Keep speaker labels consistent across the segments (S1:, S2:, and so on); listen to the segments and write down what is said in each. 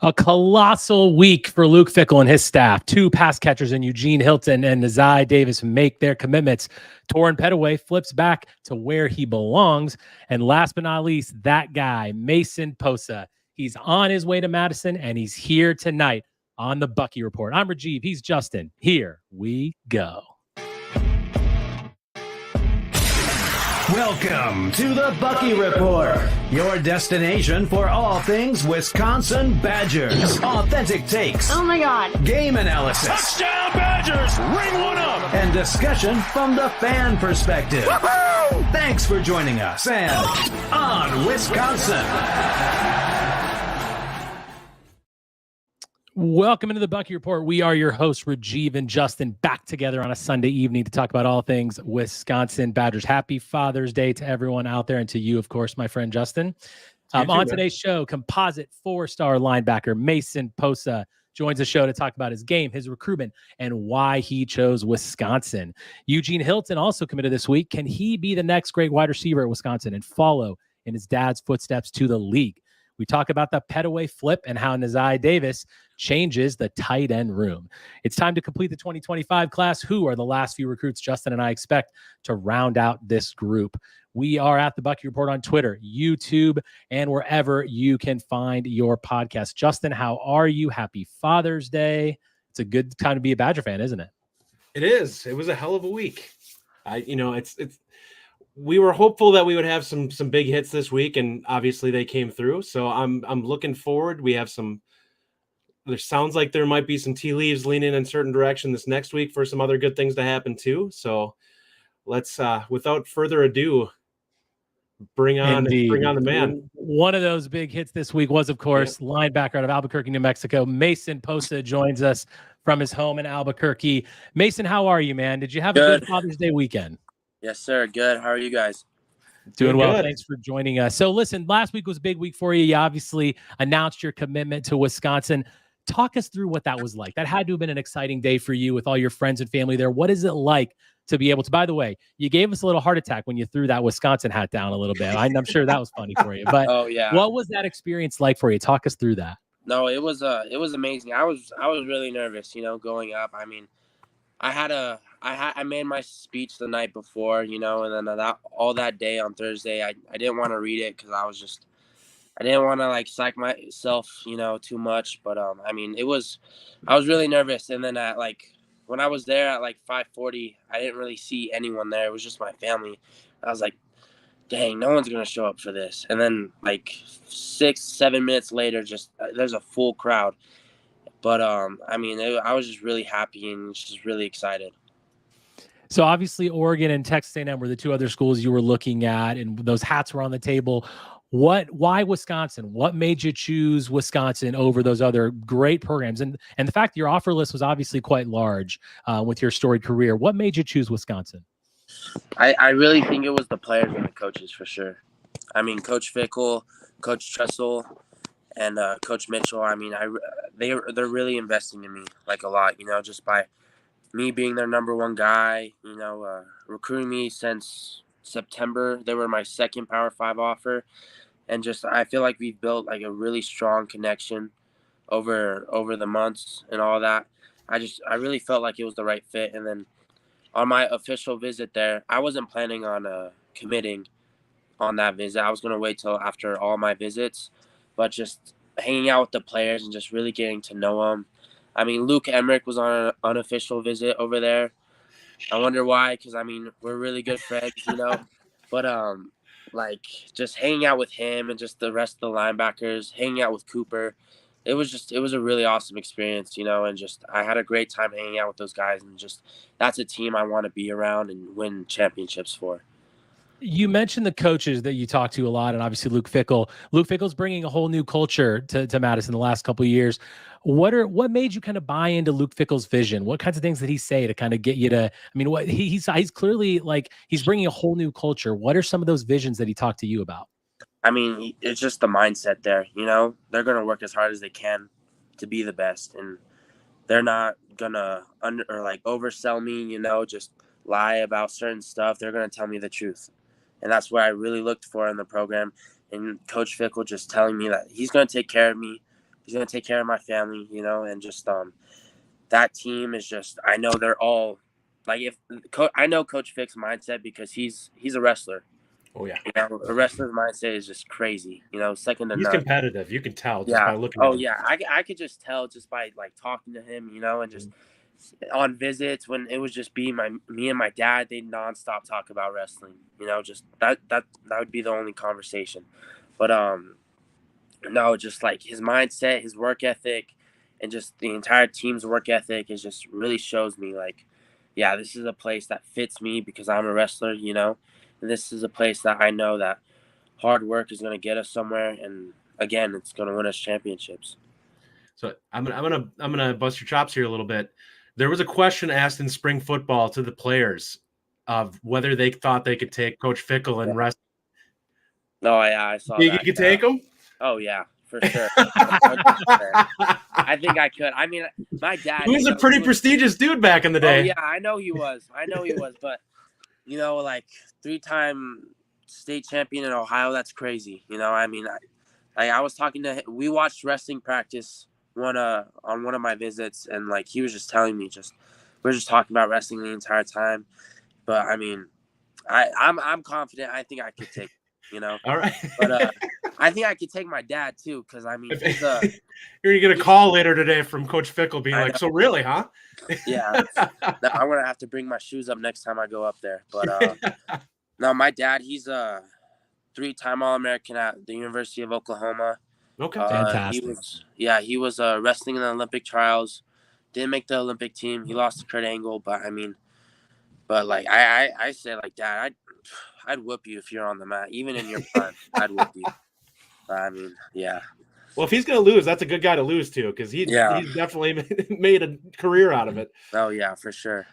S1: A colossal week for Luke Fickell and his staff. Two pass catchers in Eugene Hilton and Nizyi Davis make their commitments. Torin Pettaway flips back to where he belongs. And last but not least, that guy, Mason Posa. He's on his way to Madison, and he's here tonight on the Bucky Report. I'm Rajeev. He's Justin. Here we go.
S2: Welcome to the Bucky Report, your destination for all things Wisconsin Badgers. Authentic takes.
S3: Oh my God.
S2: Game analysis.
S4: Touchdown Badgers! Ring one up!
S2: And discussion from the fan perspective.
S4: Woo-hoo!
S2: Thanks for joining us and on Wisconsin.
S1: Welcome into the Bucky Report. We are your hosts, Rajeev and Justin, back together on a Sunday evening to talk about all things Wisconsin Badgers. Happy Father's Day to everyone out there and to you, of course, my friend Justin. On today's show, composite four-star linebacker Mason Posa joins the show to talk about his game, his recruitment, and why he chose Wisconsin. Eugene Hilton also committed this week. Can he be the next great wide receiver at Wisconsin and follow in his dad's footsteps to the league? We talk about the Pettaway flip and how Nizyi Davis changes the tight end room. It's time to complete the 2025 class. Who are the last few recruits Justin and I expect to round out this group? We are at the Bucky Report on Twitter, YouTube, and wherever you can find your podcast. Justin, how are you? Happy Father's Day. It's a good time to be a Badger fan, isn't it?
S5: It is. It was a hell of a week. We were hopeful that we would have some big hits this week, and obviously they came through. So I'm looking forward. We have there sounds like there might be some tea leaves leaning in a certain direction this next week for some other good things to happen too. So let's, without further ado, bring on the man.
S1: One of those big hits this week was, of course, linebacker out of Albuquerque, New Mexico. Mason Posa joins us from his home in Albuquerque. Mason, how are you, man? Did you have a good Father's Day weekend?
S6: Yes, sir. Good. How are you guys?
S1: Doing well. Good. Thanks for joining us. So listen, last week was a big week for you. You obviously announced your commitment to Wisconsin. Talk us through what that was like. That had to have been an exciting day for you with all your friends and family there. What is it like to be able to, by the way, you gave us a little heart attack when you threw that Wisconsin hat down a little bit. I'm sure that was funny for you, but what was that experience like for you? Talk us through that.
S6: No, it was amazing. I was really nervous, going up. I mean, I made my speech the night before, and then all that day on Thursday, I didn't want to read it because I didn't want to psych myself, too much. But I was really nervous. And then when I was there at 5:40, I didn't really see anyone there. It was just my family. I was like, dang, no one's gonna show up for this. And then 6-7 minutes later, just there's a full crowd. But I was just really happy and just really excited.
S1: So obviously Oregon and Texas A&M were the two other schools you were looking at, and those hats were on the table. Why Wisconsin? What made you choose Wisconsin over those other great programs? And the fact that your offer list was obviously quite large with your storied career. What made you choose Wisconsin?
S6: I really think it was the players and the coaches for sure. I mean, Coach Fickell, Coach Tressel, and Coach Mitchell. I mean, they're really investing in me a lot. Just by me being their number one guy. Recruiting me since September. They were my second Power 5 offer, and just I feel like we've built a really strong connection over the months and all that. I really felt like it was the right fit. And then on my official visit there, I wasn't planning on committing on that visit. I was going to wait till after all my visits, but just hanging out with the players and just really getting to know them. I mean, Luke Emmerich was on an unofficial visit over there. I wonder why, because, we're really good friends, But, just hanging out with him and just the rest of the linebackers, hanging out with Cooper, it was a really awesome experience, and just I had a great time hanging out with those guys. And just that's a team I want to be around and win championships for.
S1: You mentioned the coaches that you talk to a lot, and obviously Luke Fickell. Luke Fickell's bringing a whole new culture to Madison the last couple of years. What made you kind of buy into Luke Fickell's vision? What kinds of things did he say to kind of get you to? What he's clearly he's bringing a whole new culture. What are some of those visions that he talked to you about?
S6: It's just the mindset there. They're gonna work as hard as they can to be the best, and they're not gonna oversell me. Just lie about certain stuff. They're gonna tell me the truth. And that's what I really looked for in the program. And Coach Fickell just telling me that he's going to take care of me. He's gonna take care of my family, and just that team is just. I know they're all like I know Coach Fick's mindset because he's a wrestler.
S5: Oh yeah,
S6: a wrestler's mindset is just crazy. Second to
S5: he's
S6: none.
S5: competitive. You can tell just by looking at him.
S6: Yeah. I could just tell just by like talking to him, and just on visits when it was just me and my dad, they'd nonstop talk about wrestling. Just that would be the only conversation. But no, just like his mindset, his work ethic, and just the entire team's work ethic is just really shows me like, yeah, this is a place that fits me because I'm a wrestler, and this is a place that I know that hard work is going to get us somewhere, and again, it's going to win us championships.
S5: So I'm gonna bust your chops here a little bit. There was a question asked in spring football to the players of whether they thought they could take Coach Fickell and wrestling.
S6: Oh yeah, I saw
S5: Think
S6: that.
S5: you could take him?
S6: Oh yeah, for sure. I think I could. I mean, my dad.
S5: He was a pretty prestigious dude back in the day.
S6: Oh yeah, I know he was. But like 3-time state champion in Ohio, that's crazy. I mean, I was talking to him. We watched wrestling practice on one of my visits, and like he was just telling me we're just talking about wrestling the entire time. But I mean, I'm confident. I think I could take.
S5: All right.
S6: But I think I could take my dad too, because I mean, he's
S5: you're gonna get a call later today from Coach Fickell being like, "So really, huh?"
S6: Yeah, I'm gonna have to bring my shoes up next time I go up there. But no, my dad, he's a 3-time All-American at the University of Oklahoma.
S5: Okay,
S1: fantastic.
S6: He was wrestling in the Olympic trials. Didn't make the Olympic team. He lost to Kurt Angle, but I mean, like I said, like, Dad, I'd whoop you if you're on the mat, even in your prime. I'd whoop you. I mean, yeah.
S5: Well, if he's going to lose, that's a good guy to lose to, because he's definitely made a career out of it.
S6: Oh, yeah, for sure.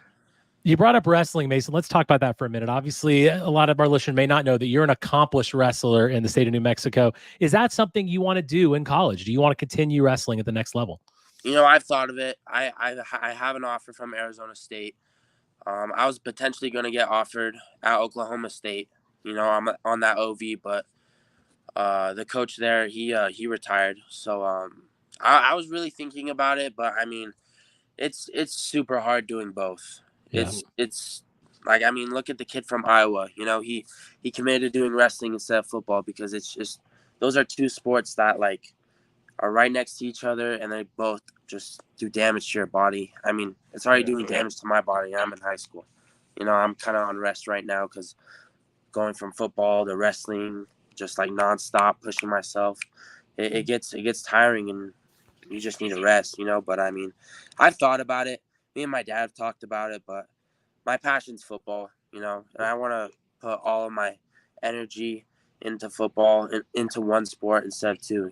S1: You brought up wrestling, Mason. Let's talk about that for a minute. Obviously, a lot of our listeners may not know that you're an accomplished wrestler in the state of New Mexico. Is that something you want to do in college? Do you want to continue wrestling at the next level?
S6: I've thought of it. I have an offer from Arizona State. I was potentially going to get offered at Oklahoma State. I'm on that OV, but the coach there, he retired. So I was really thinking about it, but I mean, it's super hard doing both. Yeah. It's like, I mean, look at the kid from Iowa. He committed to doing wrestling instead of football because it's just those are two sports that like are right next to each other, and they both just do damage to your body. I mean, it's already doing damage to my body. I'm in high school. I'm kind of on rest right now because going from football to wrestling, just like nonstop pushing myself, it gets tiring, and you just need to rest, But I mean, I've thought about it. Me and my dad have talked about it, but my passion's football, and I want to put all of my energy into football and into one sport instead of two.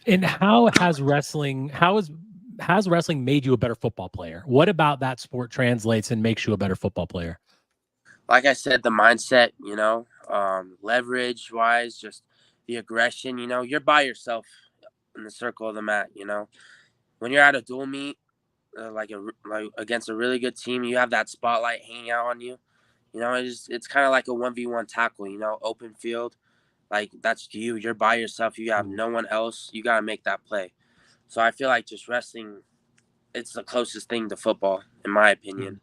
S1: And how has wrestling made you a better football player? What about that sport translates and makes you a better football player?
S6: Like I said, the mindset, leverage wise, just the aggression, you're by yourself in the circle of the mat, when you're at a dual meet, like against a really good team, you have that spotlight hanging out on you, it's kind of like a 1v1 tackle, open field. Like, that's you. You're by yourself. You have no one else. You got to make that play. So I feel like just wrestling, it's the closest thing to football, in my opinion.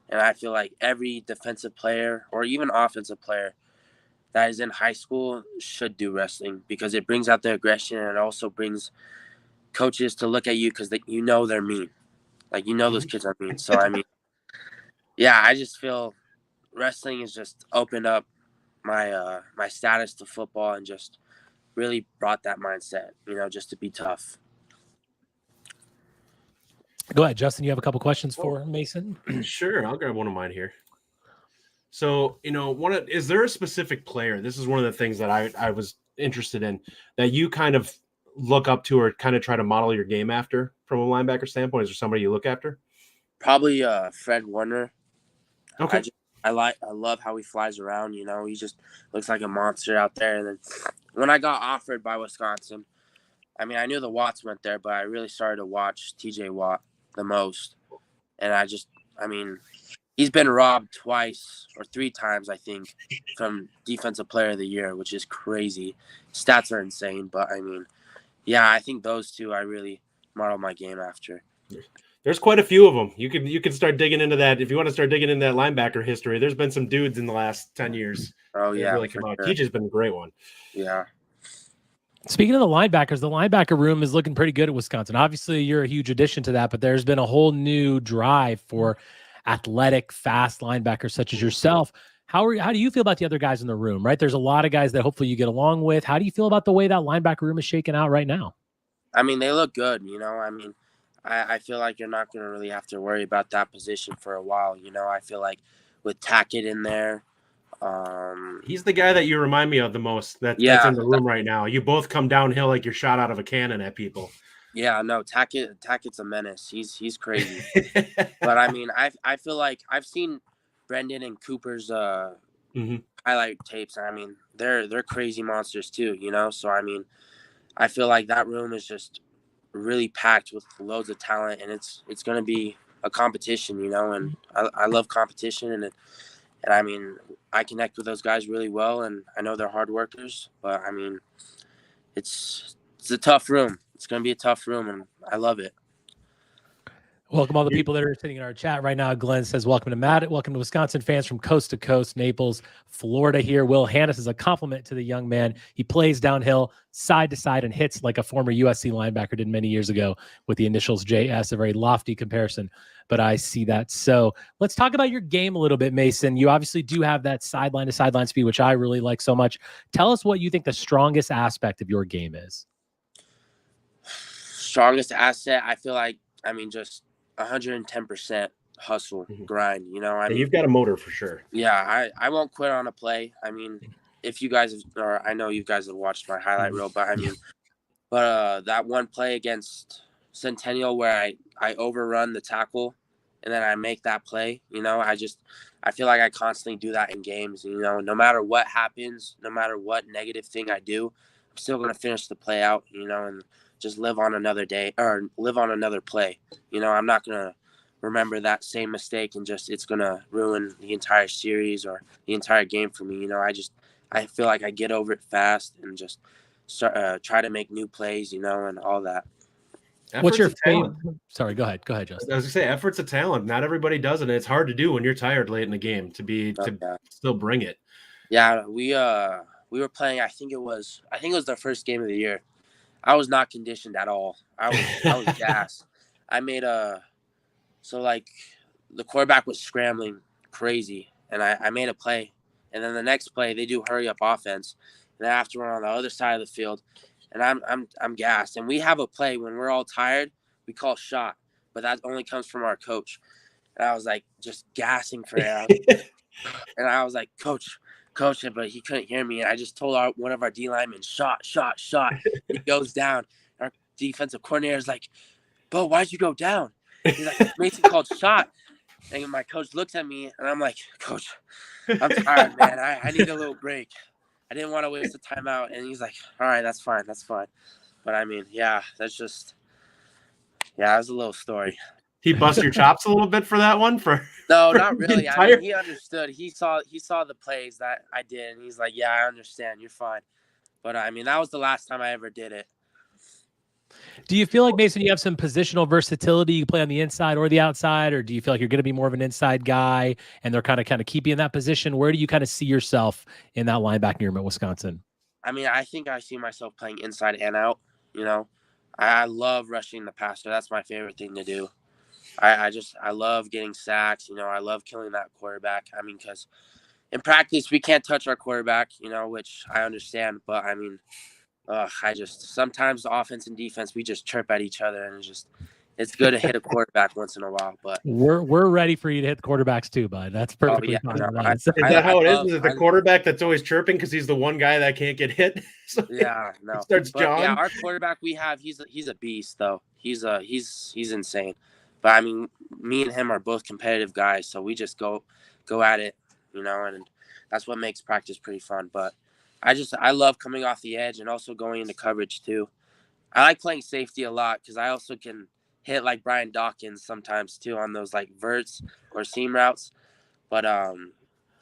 S6: And I feel like every defensive player or even offensive player that is in high school should do wrestling because it brings out their aggression, and it also brings coaches to look at you because they're mean. Like, those kids are mean. So, I mean, yeah, I just feel wrestling has just opened up my status to football and just really brought that mindset, just to be tough.
S1: Go ahead, Justin. You have a couple questions for Mason?
S5: Sure, I'll grab one of mine here. So, is there a specific player? This is one of the things that I was interested in that you kind of look up to or kind of try to model your game after from a linebacker standpoint. Is there somebody you look after?
S6: Probably Fred Warner.
S5: Okay.
S6: I love how he flies around, he just looks like a monster out there. And then when I got offered by Wisconsin, I mean, I knew the Watts went there, but I really started to watch TJ Watt the most. And he's been robbed twice or 3 times, I think, from Defensive Player of the Year, which is crazy. Stats are insane, but I mean, Yeah, I think those two I really model my game after.
S5: There's quite a few of them. You can start digging into that. If you want to start digging into that linebacker history, there's been some dudes in the last 10 years.
S6: Oh,
S5: that
S6: yeah,
S5: really
S6: for
S5: come out.
S6: sure.
S5: Teach has been a great one.
S6: Yeah.
S1: Speaking of the linebacker room is looking pretty good at Wisconsin. Obviously, you're a huge addition to that, but there's been a whole new drive for athletic, fast linebackers such as yourself. How do you feel about the other guys in the room, right? There's a lot of guys that hopefully you get along with. How do you feel about the way that linebacker room is shaking out right now?
S6: I mean, they look good, you know. I mean, I feel like you're not going to really have to worry about that position for a while, you know. I feel like with Tackett in there,
S5: he's the guy that you remind me of the most. That's in the room right now. You both come downhill like you're shot out of a cannon at people.
S6: Yeah, no, Tackett's a menace. He's crazy. But I mean, I feel like I've seen Brendan and Cooper's highlight tapes. I mean, they're crazy monsters too, you know. So I mean, I feel like that room is just really packed with loads of talent, and it's going to be a competition, you know. And I love competition, and I mean, I connect with those guys really well, and I know they're hard workers. But I mean, it's a tough room. It's going to be a tough room, and I love it.
S1: Welcome all the people that are sitting in our chat right now. Glenn says, welcome to Matt. Welcome to Wisconsin fans from coast to coast, Naples, Florida here. Will Hannes is a compliment to the young man. He plays downhill, side to side, and hits like a former USC linebacker did many years ago with the initials JS, a very lofty comparison, but I see that. So let's talk about your game a little bit, Mason. You obviously do have that sideline to sideline speed, which I really like so much. Tell us what you think the strongest aspect of your game is.
S6: Strongest asset, I feel like, I mean, just 110% hustle, grind, you know. I mean,
S5: you've got a motor for sure.
S6: Yeah, I won't quit on a play. I mean, if you guys I know you guys have watched my highlight reel, but I mean, that one play against Centennial where I overrun the tackle and then I make that play, you know, I feel like I constantly do that in games, you know. No matter what happens, no matter what negative thing I do, I'm still going to finish the play out, you know, and just live on another day or live on another play. You know, I'm not going to remember that same mistake and just it's going to ruin the entire series or the entire game for me. You know, I feel like I get over it fast and just start try to make new plays, you know, and all that.
S1: What's your favorite? Sorry, go ahead, Justin.
S5: I was gonna say, effort's a talent. Not everybody does it. And it's hard to do when you're tired late in the game to still bring it.
S6: Yeah, we were playing. I think it was the first game of the year. I was not conditioned at all. I was gassed. I made so like the quarterback was scrambling crazy, and I made a play, and then the next play they do hurry up offense, and then after we're on the other side of the field, and I'm gassed, and we have a play when we're all tired, we call shot, but that only comes from our coach, and I was like just gassing for it, and I was like, coach, but he couldn't hear me. And I just told one of our D linemen, shot. He goes down. Our defensive coordinator is like, Bo, why'd you go down? He's like, Mason called shot. And my coach looks at me, and I'm like, Coach, I'm tired, man. I need a little break. I didn't want to waste the timeout. And he's like, all right, that's fine. But, I mean, yeah, that was a little story.
S5: He bust your chops a little bit for that one?
S6: No, not really. I mean, he understood. He saw the plays that I did, and he's like, yeah, I understand. You're fine. But, I mean, that was the last time I ever did it.
S1: Do you feel like, Mason, you have some positional versatility? You play on the inside or the outside, or do you feel like you're going to be more of an inside guy and they're kind of keep you in that position? Where do you kind of see yourself in that linebacking room at Wisconsin?
S6: I mean, I think I see myself playing inside and out, you know. I love rushing the passer. That's my favorite thing to do. I love getting sacks, you know. I love killing that quarterback. I mean, because in practice we can't touch our quarterback, you know, which I understand. But I mean, sometimes the offense and defense we just chirp at each other, and it's good to hit a quarterback once in a while. But
S1: we're ready for you to hit the quarterbacks too, bud. That's perfectly fine.
S5: No, is that how it is? Is it the quarterback that's always chirping because he's the one guy that can't get hit? So
S6: yeah, no.
S5: Starts jawing.
S6: Yeah, our quarterback we have, he's a beast though. He's insane. But I mean, me and him are both competitive guys, so we just go at it, you know, and that's what makes practice pretty fun. But I love coming off the edge and also going into coverage too. I like playing safety a lot because I also can hit like Brian Dawkins sometimes too on those like verts or seam routes. But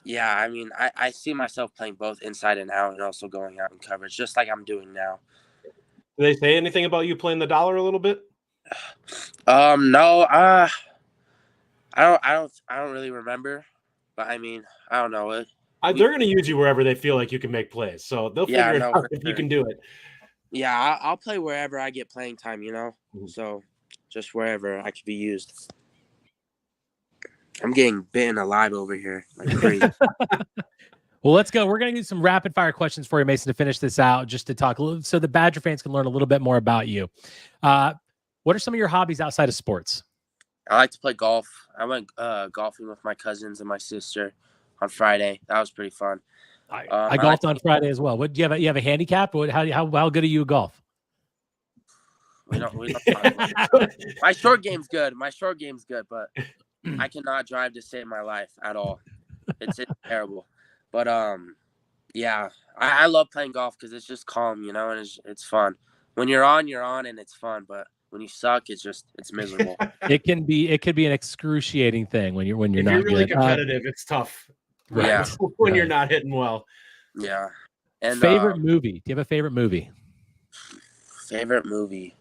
S6: yeah, I mean, I see myself playing both inside and out and also going out in coverage, just like I'm doing now.
S5: Do they say anything about you playing the dollar a little bit?
S6: No, I don't really remember, but I mean, I don't know it.
S5: They're going to use you wherever they feel like you can make plays, so they'll figure it out if you can do it.
S6: Yeah, I'll play wherever I get playing time,
S5: Mm-hmm.
S6: So just wherever I could be used. I'm getting bitten alive over here like crazy.
S1: Well, let's go. We're going to do some rapid fire questions for you, Mason, to finish this out, just to talk a little, so the Badger fans can learn a little bit more about you. What are some of your hobbies outside of sports?
S6: I like to play golf. I went golfing with my cousins and my sister on Friday. That was pretty fun.
S1: I golfed on Friday as well. What do you have? You have a handicap? How good are you at golf?
S6: We don't talk about it. My short game's good, but I cannot drive to save my life at all. It's terrible. But yeah, I love playing golf because it's just calm, and it's fun. When you're on, and it's fun. But when you suck, it's miserable.
S1: It could be an excruciating thing when you're
S5: if
S1: not
S5: you're really
S1: good.
S5: competitive. It's tough.
S1: Right.
S6: Yeah.
S5: When you're not hitting well.
S6: Yeah. And
S1: favorite movie? Do you have a favorite movie?
S6: Favorite movie?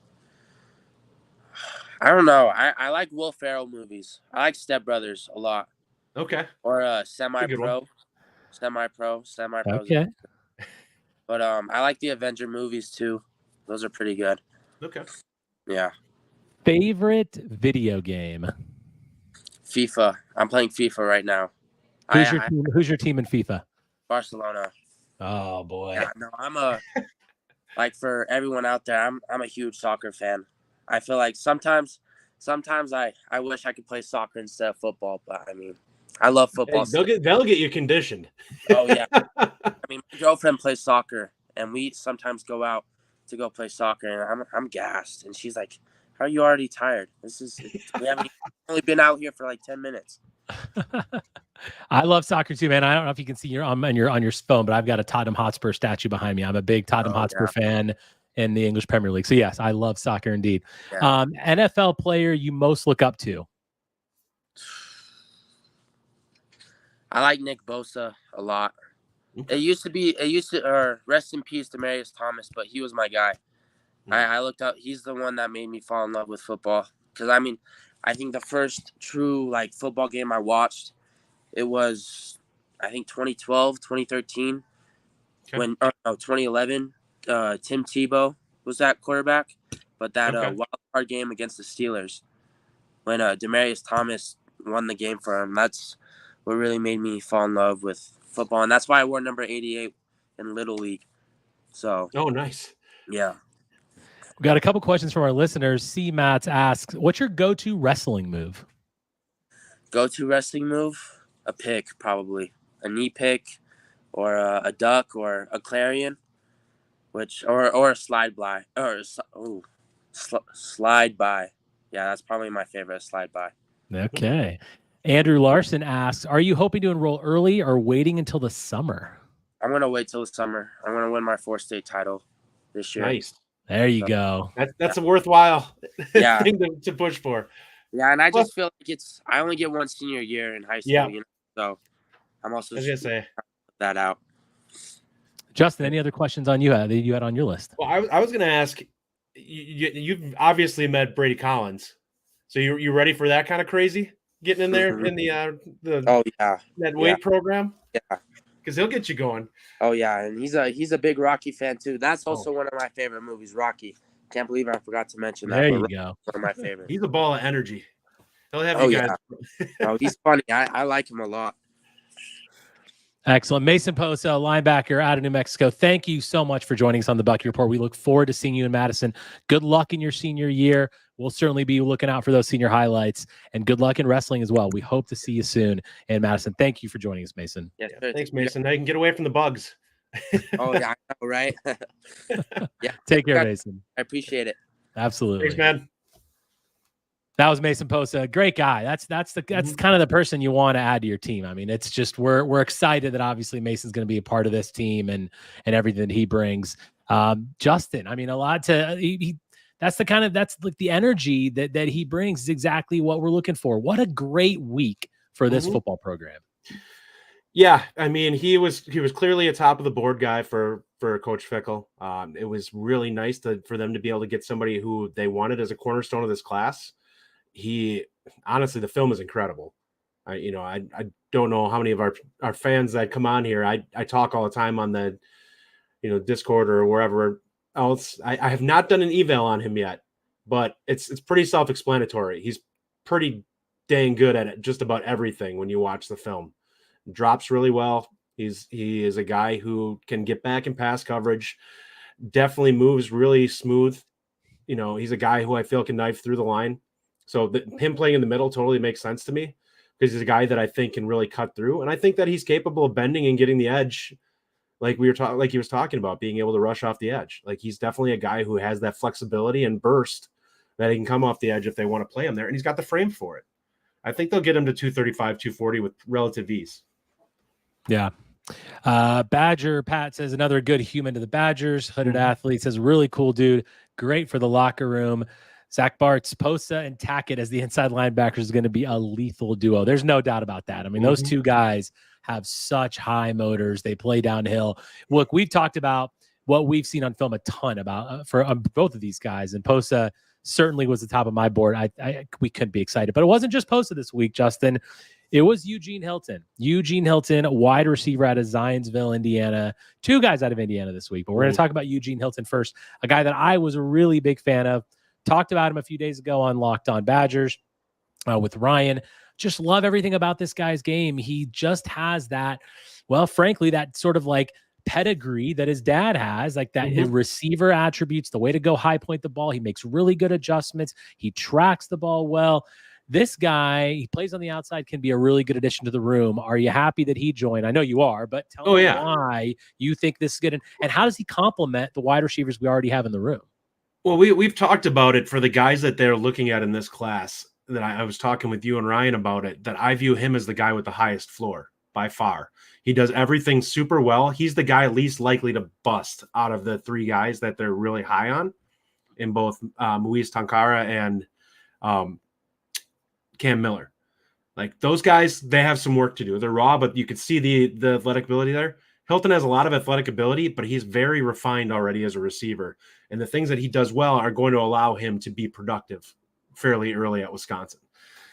S6: I don't know. I like Will Ferrell movies. I like Step Brothers a lot.
S5: Okay.
S6: Or Semi-Pro.
S1: Okay.
S6: But I like the Avenger movies too. Those are pretty good.
S5: Okay.
S6: Yeah.
S1: Favorite video game?
S6: FIFA. I'm playing FIFA right now.
S1: Who's your team in FIFA?
S6: Barcelona.
S1: Oh boy.
S6: Yeah, no, I'm like for everyone out there, I'm a huge soccer fan. I feel like sometimes I wish I could play soccer instead of football, but I mean, I love football.
S5: Hey, they'll get you conditioned.
S6: Oh yeah. I mean, my girlfriend plays soccer, and we sometimes go out to go play soccer, and I'm gassed, and she's like, "How are you already tired? We haven't only been out here for like 10 minutes."
S1: I love soccer too, man. I don't know if you can see on your phone, but I've got a Tottenham Hotspur statue behind me. I'm a big Tottenham Hotspur fan in the English Premier League. So yes, I love soccer indeed.
S6: Yeah.
S1: NFL player you most look up to?
S6: I like Nick Bosa a lot. Rest in peace to Demarius Thomas, but he was my guy. I looked up. He's the one that made me fall in love with football. Because I mean, I think the first true football game I watched, it was I think 2012, 2013, when 2011. Tim Tebow was that quarterback, but that wild card game against the Steelers, when Demarius Thomas won the game for him, that's what really made me fall in love with football, and that's why I wore number 88 in Little League. So.
S5: Oh, nice.
S6: Yeah.
S1: We got a couple questions from our listeners. C. Matts asks, "What's your go-to wrestling move?"
S6: Go-to wrestling move? A pick, probably a knee pick, or a duck, or a clarion. Or a slide by, slide by. Yeah, that's probably my favorite, slide by.
S1: Okay. Andrew Larson asks, "Are you hoping to enroll early or waiting until the summer?"
S6: I'm going to wait till the summer. I'm going to win my 4-state title this year.
S5: Nice.
S1: There you go.
S5: That's a worthwhile
S6: thing
S5: to push for.
S6: Yeah, and I just feel like I only get one senior year in high school, so I'm also
S5: just going to say
S6: put that out.
S1: Justin, any other questions on that you had on your list?
S5: Well, I was going to ask, you've obviously met Brady Collins, so you ready for that kind of crazy getting in there in the that weight program?
S6: Yeah,
S5: because he'll get you going.
S6: Oh yeah, and he's a big Rocky fan too. That's also one of my favorite movies, Rocky. Can't believe I forgot to mention that.
S1: There you go.
S6: One of my favorites.
S5: He's a ball of energy. He'll have you guys.
S6: Oh, he's funny. I like him a lot.
S1: Excellent. Mason Posa, linebacker out of New Mexico. Thank you so much for joining us on the Bucky Report. We look forward to seeing you in Madison. Good luck in your senior year. We'll certainly be looking out for those senior highlights, and good luck in wrestling as well. We hope to see you soon in Madison. Thank you for joining us, Mason.
S6: Yes,
S5: thanks, Mason. Now you can get away from the bugs.
S6: Oh, yeah, I know, right? Yeah.
S1: Take care, Mason.
S6: I appreciate it.
S1: Absolutely.
S5: Thanks, man.
S1: That was Mason Posa, great guy. That's kind of the person you want to add to your team. I mean, it's just we're excited that obviously Mason's going to be a part of this team and everything that he brings. Justin, I mean, a lot to that's like the energy that he brings is exactly what we're looking for. What a great week for this football program.
S5: Yeah, I mean, he was clearly a top of the board guy for Coach Fickell. It was really nice for them to be able to get somebody who they wanted as a cornerstone of this class. He honestly, the film is incredible. I don't know how many of our fans that come on here. I talk all the time on the Discord or wherever else. I have not done an eval on him yet, but it's pretty self-explanatory. He's pretty dang good at it, just about everything when you watch the film. Drops really well. He is a guy who can get back in pass coverage, definitely moves really smooth. He's a guy who I feel can knife through the line. So him playing in the middle totally makes sense to me, because he's a guy that I think can really cut through. And I think that he's capable of bending and getting the edge, like he was talking about, being able to rush off the edge. Like, he's definitely a guy who has that flexibility and burst that he can come off the edge if they want to play him there. And he's got the frame for it. I think they'll get him to 235, 240 with relative ease.
S1: Yeah. Badger Pat says, another good human to the Badgers. Hooded athlete says, really cool dude. Great for the locker room. Zach Bartz, Posa and Tackett as the inside linebackers is going to be a lethal duo. There's no doubt about that. I mean, those two guys have such high motors. They play downhill. Look, we've talked about what we've seen on film a ton about for both of these guys, and Posa certainly was the top of my board. We couldn't be excited, but it wasn't just Posa this week, Justin. It was Eugene Hilton. Eugene Hilton, wide receiver out of Zionsville, Indiana. Two guys out of Indiana this week, but we're going to talk about Eugene Hilton first, a guy that I was a really big fan of. Talked about him a few days ago on Locked On Badgers with Ryan. Just love everything about this guy's game. He just has that, well, frankly, that sort of like pedigree that his dad has, like that receiver attributes, the way to go high point the ball. He makes really good adjustments. He tracks the ball well. This guy, he plays on the outside, can be a really good addition to the room. Are you happy that he joined? I know you are, but tell me why you think this is good. And how does he complement the wide receivers we already have in the room?
S5: Well, we've talked about it for the guys that they're looking at in this class, that I was talking with you and Ryan about it, that I view him as the guy with the highest floor by far. He does everything super well. He's the guy least likely to bust out of the three guys that they're really high on, in both Muiz Tankara and Cam Miller. Like, those guys, they have some work to do. They're raw, but you can see the athletic ability there. Hilton has a lot of athletic ability, but he's very refined already as a receiver. And the things that he does well are going to allow him to be productive fairly early at Wisconsin.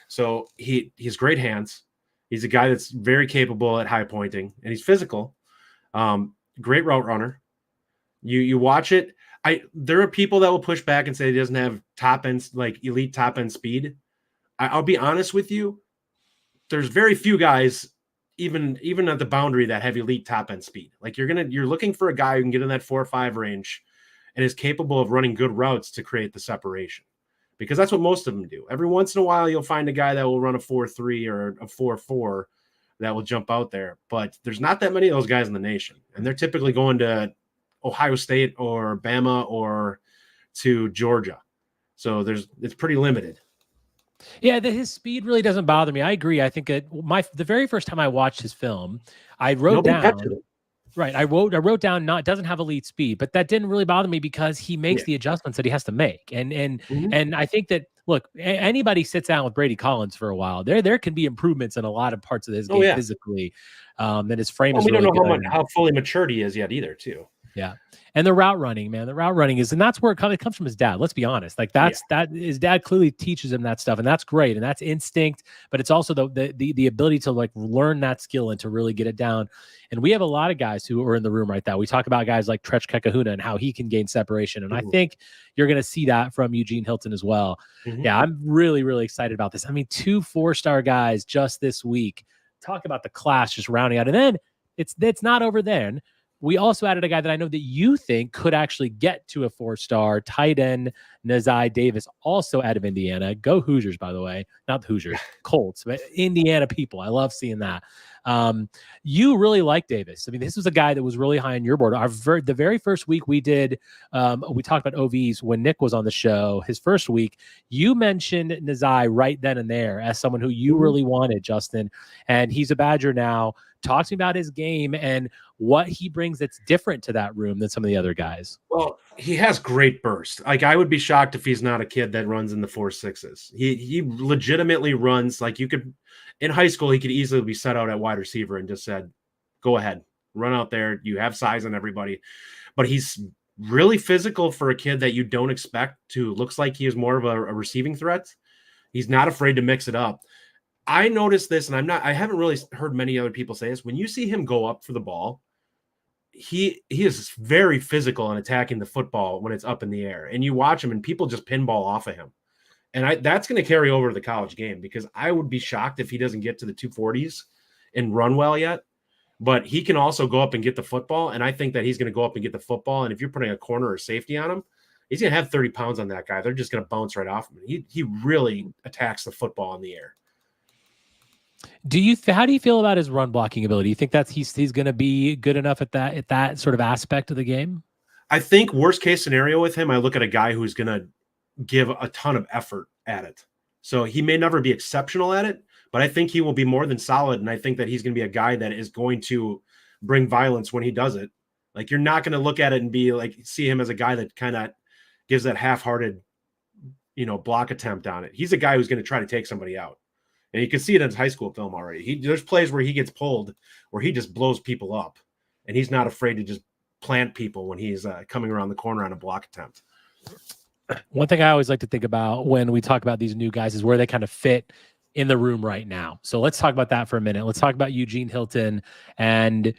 S5: So he's great hands. He's a guy that's very capable at high pointing, and he's physical. Great route runner. You watch it. There are people that will push back and say he doesn't have top end, like elite top end speed. I'll be honest with you. There's very few guys, even at the boundary, that have elite top end speed. Like, you're looking for a guy who can get in that 4 or 5 range and is capable of running good routes to create the separation, because that's what most of them do. Every once in a while, you'll find a guy that will run a 4.3 or a 4.4 that will jump out there, but there's not that many of those guys in the nation, and they're typically going to Ohio State or Bama or to Georgia. So it's pretty limited.
S1: Yeah, his speed really doesn't bother me. I agree. I think the very first time I watched his film, I wrote down. Right, I wrote down doesn't have elite speed, but that didn't really bother me because he makes the adjustments that he has to make, and I think that, look, anybody sits down with Brady Collins for a while, there can be improvements in a lot of parts of his game physically. That his frame is. We really don't know
S5: how fully matured he is yet either, too.
S1: Yeah. And the route running, man, and that's where it comes from his dad. Let's be honest. Like, that his dad clearly teaches him that stuff, and that's great. And that's instinct, but it's also the ability to like learn that skill and to really get it down. And we have a lot of guys who are in the room right now. We talk about guys like Trech Kekahuna and how he can gain separation. And I think you're going to see that from Eugene Hilton as well. Yeah. I'm really, really excited about this. I mean, 2 4-star guys just this week. Talk about the class just rounding out. And then it's not over then. We also added a guy that I know that you think could actually get to a 4-star, tight end Nizyi Davis, also out of Indiana. Go Hoosiers, by the way. Not the Hoosiers, Colts, but Indiana people. I love seeing that. You really like Davis. I mean, this was a guy that was really high on your board. The very first week we did, we talked about OVs when Nick was on the show. His first week, you mentioned Nizyi right then and there as someone who you really wanted, Justin. And he's a Badger now. Talk to me about his game and what he brings that's different to that room than some of the other guys.
S5: Well, he has great burst. Like, I would be shocked if he's not a kid that runs in the 4.6s. He legitimately runs like you could in high school. He could easily be set out at wide receiver and just said, "Go ahead, run out there. You have size on everybody." But he's really physical for a kid that you don't expect to. Looks like he is more of a receiving threat. He's not afraid to mix it up. I noticed this, and I haven't really heard many other people say this. When you see him go up for the ball, he is very physical in attacking the football when it's up in the air. And you watch him and people just pinball off of him. And that's going to carry over to the college game, because I would be shocked if he doesn't get to the 240s and run well yet. But he can also go up and get the football, and I think that he's going to go up and get the football. And if you're putting a corner or safety on him, he's going to have 30 pounds on that guy. They're just going to bounce right off him. He really attacks the football in the air.
S1: How do you feel about his run blocking ability? You think that he's going to be good enough at that sort of aspect of the game?
S5: I think worst case scenario with him, I look at a guy who's going to give a ton of effort at it. So he may never be exceptional at it, but I think he will be more than solid. And I think that he's going to be a guy that is going to bring violence when he does it. Like, you're not going to look at it and be like, see him as a guy that kind of gives that half-hearted, block attempt on it. He's a guy who's going to try to take somebody out. And you can see it in his high school film already. There's plays where he gets pulled, where he just blows people up, and he's not afraid to just plant people when he's coming around the corner on a block attempt.
S1: One thing I always like to think about when we talk about these new guys is where they kind of fit in the room right now. So let's talk about that for a minute. Let's talk about Eugene Hilton and,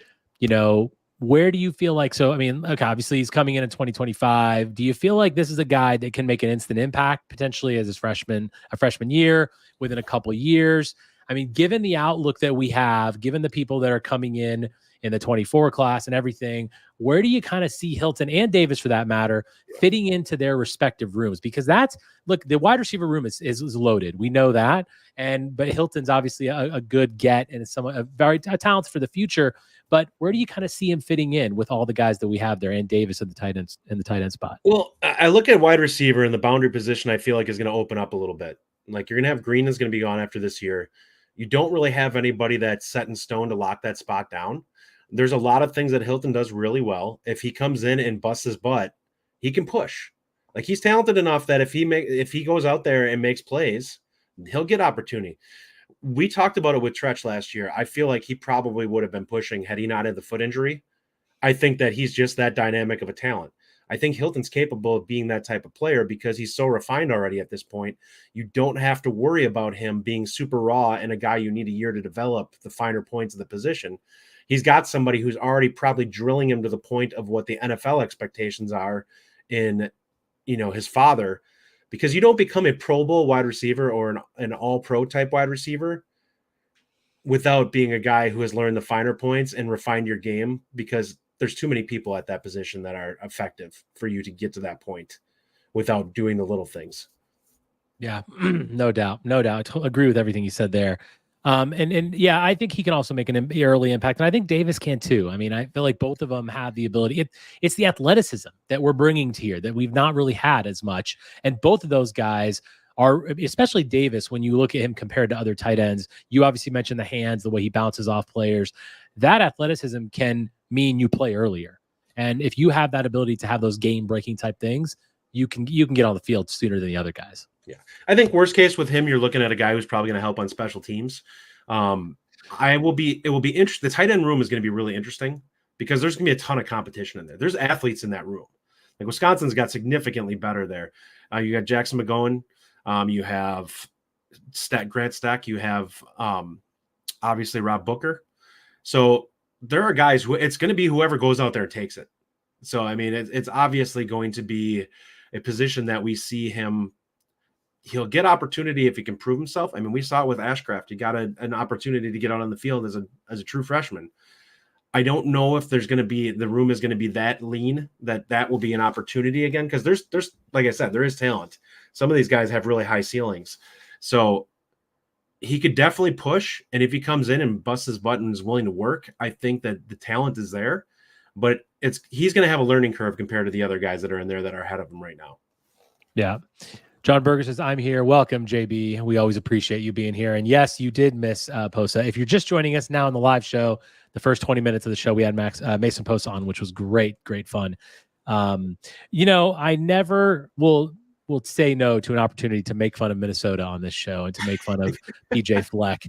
S1: where do you feel like, okay, obviously he's coming in 2025. Do you feel like this is a guy that can make an instant impact potentially as a freshman year, within a couple of years? I mean, given the outlook that we have, given the people that are coming in the 24 class and everything, where do you kind of see Hilton and Davis, for that matter, fitting into their respective rooms? Because the wide receiver room is loaded. We know that. But Hilton's obviously a good get and a very talented for the future. But where do you kind of see him fitting in with all the guys that we have there, and Davis at the tight end spot?
S5: Well, I look at wide receiver, and the boundary position I feel like is going to open up a little bit. Like, you're going to have Green is going to be gone after this year. You don't really have anybody that's set in stone to lock that spot down. There's a lot of things that Hilton does really well. If he comes in and busts his butt, he can push. Like, he's talented enough that if he goes out there and makes plays, he'll get opportunity. We talked about it with Tretch last year. I feel like he probably would have been pushing had he not had the foot injury. I think that he's just that dynamic of a talent. I think Hilton's capable of being that type of player because he's so refined already at this point. You don't have to worry about him being super raw and a guy you need a year to develop the finer points of the position. He's got somebody who's already probably drilling him to the point of what the NFL expectations are in, his father, because you don't become a Pro Bowl wide receiver or an all-pro type wide receiver without being a guy who has learned the finer points and refined your game, because there's too many people at that position that are effective for you to get to that point without doing the little things.
S1: Yeah, no doubt. I agree with everything you said there. And yeah, I think he can also make an early impact, and I think Davis can too. I mean, I feel like both of them have the ability. It's the athleticism that we're bringing to here that we've not really had as much, and both of those guys are, especially Davis, when you look at him compared to other tight ends. You obviously mentioned the hands, the way he bounces off players. That athleticism can mean you play earlier, and if you have that ability to have those game-breaking type things, you can get on the field sooner than the other guys.
S5: Yeah, I think worst case with him, you're looking at a guy who's probably going to help on special teams. It will be interesting. The tight end room is going to be really interesting because there's going to be a ton of competition in there. There's athletes in that room. Like, Wisconsin's got significantly better there. You got Jackson McGowan. You have Grant Stack. You have obviously Rob Booker. So there are guys who it's going to be whoever goes out there and takes it. So, I mean, it's obviously going to be a position that we see him. He'll get opportunity if he can prove himself. I mean, we saw it with Ashcraft. He got an opportunity to get out on the field as a true freshman. I don't know if the room is going to be that lean that will be an opportunity again, because there's like I said, there is talent. Some of these guys have really high ceilings. So he could definitely push, and if he comes in and busts his butt and is willing to work, I think that the talent is there. But he's going to have a learning curve compared to the other guys that are in there that are ahead of him right now.
S1: Yeah. John Berger says, I'm here. Welcome, JB. We always appreciate you being here. And yes, you did miss Posa. If you're just joining us now on the live show, the first 20 minutes of the show, we had Mason Posa on, which was great fun. I never will say no to an opportunity to make fun of Minnesota on this show and to make fun of PJ Fleck.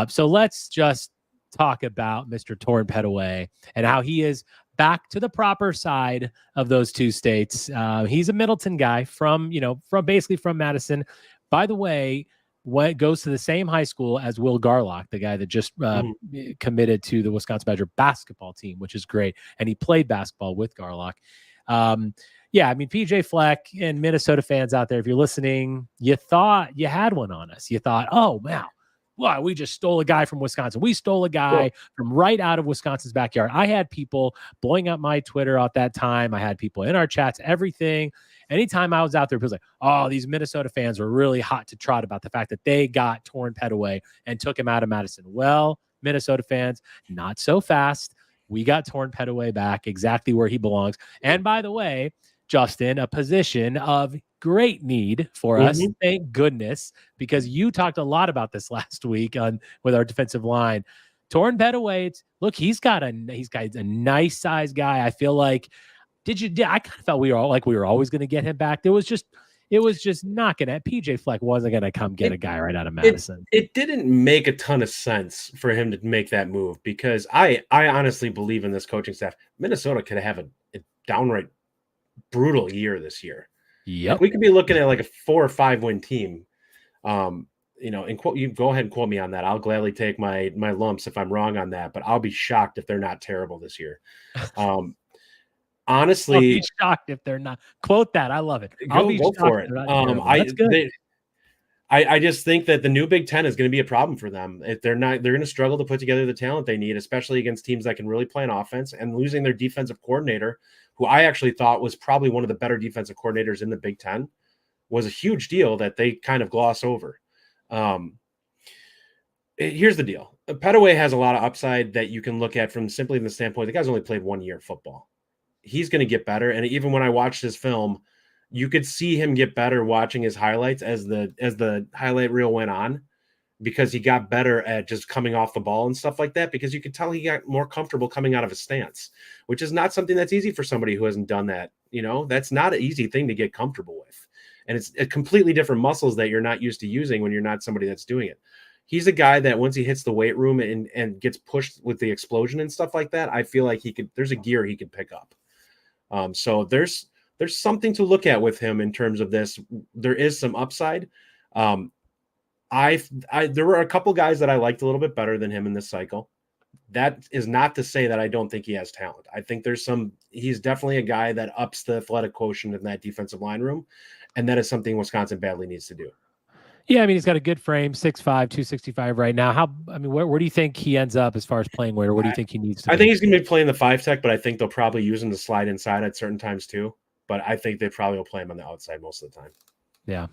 S1: So let's just talk about Mr. Torin Pettaway and how he is back to the proper side of those two states. He's a Middleton guy from Madison. By the way, what goes to the same high school as Will Garlock, the guy that just committed to the Wisconsin Badger basketball team, which is great. And he played basketball with Garlock. PJ Fleck and Minnesota fans out there, if you're listening, you thought you had one on us. You thought, oh, wow. Well, we just stole a guy from Wisconsin. We stole a guy from right out of Wisconsin's backyard. I had people blowing up my Twitter at that time. I had people in our chats, everything. Anytime I was out there, people was like, oh, these Minnesota fans were really hot to trot about the fact that they got Torin Pettaway and took him out of Madison. Well, Minnesota fans, not so fast. We got Torin Pettaway back exactly where he belongs. And by the way, Justin, a position of great need for us. Thank goodness, because you talked a lot about this last week with our defensive line. Torin Pettaway, look, he's got a nice size guy. I feel like I kind of felt we were always going to get him back. It was just not going to. PJ Fleck wasn't going to come get a guy right out of Madison.
S5: It didn't make a ton of sense for him to make that move, because I honestly believe in this coaching staff. Minnesota could have a downright brutal year this year.
S1: Yep.
S5: We could be looking at like a 4 or 5 win team. And you go ahead and quote me on that. I'll gladly take my lumps if I'm wrong on that, but I'll be shocked if they're not terrible this year. Honestly,
S1: I'll be shocked if they're not. Quote that. I love it.
S5: Go for it.
S1: That's good.
S5: I just think that the new Big Ten is going to be a problem for them. If they're going to struggle to put together the talent they need, especially against teams that can really play an offense, and losing their defensive coordinator, who I actually thought was probably one of the better defensive coordinators in the Big Ten, was a huge deal that they kind of gloss over. Here's the deal. Pettaway has a lot of upside that you can look at from simply the standpoint, the guy's only played 1 year of football. He's going to get better. And even when I watched his film, you could see him get better watching his highlights as the highlight reel went on, because he got better at just coming off the ball and stuff like that, because you could tell he got more comfortable coming out of his stance, which is not something that's easy for somebody who hasn't done that. That's not an easy thing to get comfortable with. And it's a completely different muscles that you're not used to using when you're not somebody that's doing it. He's a guy that once he hits the weight room and gets pushed with the explosion and stuff like that, I feel like there's a gear he could pick up. So there's something to look at with him in terms of this. There is some upside. There were a couple guys that I liked a little bit better than him in this cycle. That is not to say that I don't think he has talent. I think he's definitely a guy that ups the athletic quotient in that defensive line room. And that is something Wisconsin badly needs to do.
S1: Yeah, he's got a good frame, 6'5", 265 right now. Where do you think he ends up as far as playing weight, or what do you think he needs to
S5: I think he's going to be playing the 5 tech, but I think they'll probably use him to slide inside at certain times too. But I think they probably will play him on the outside most of the time.
S1: Yeah.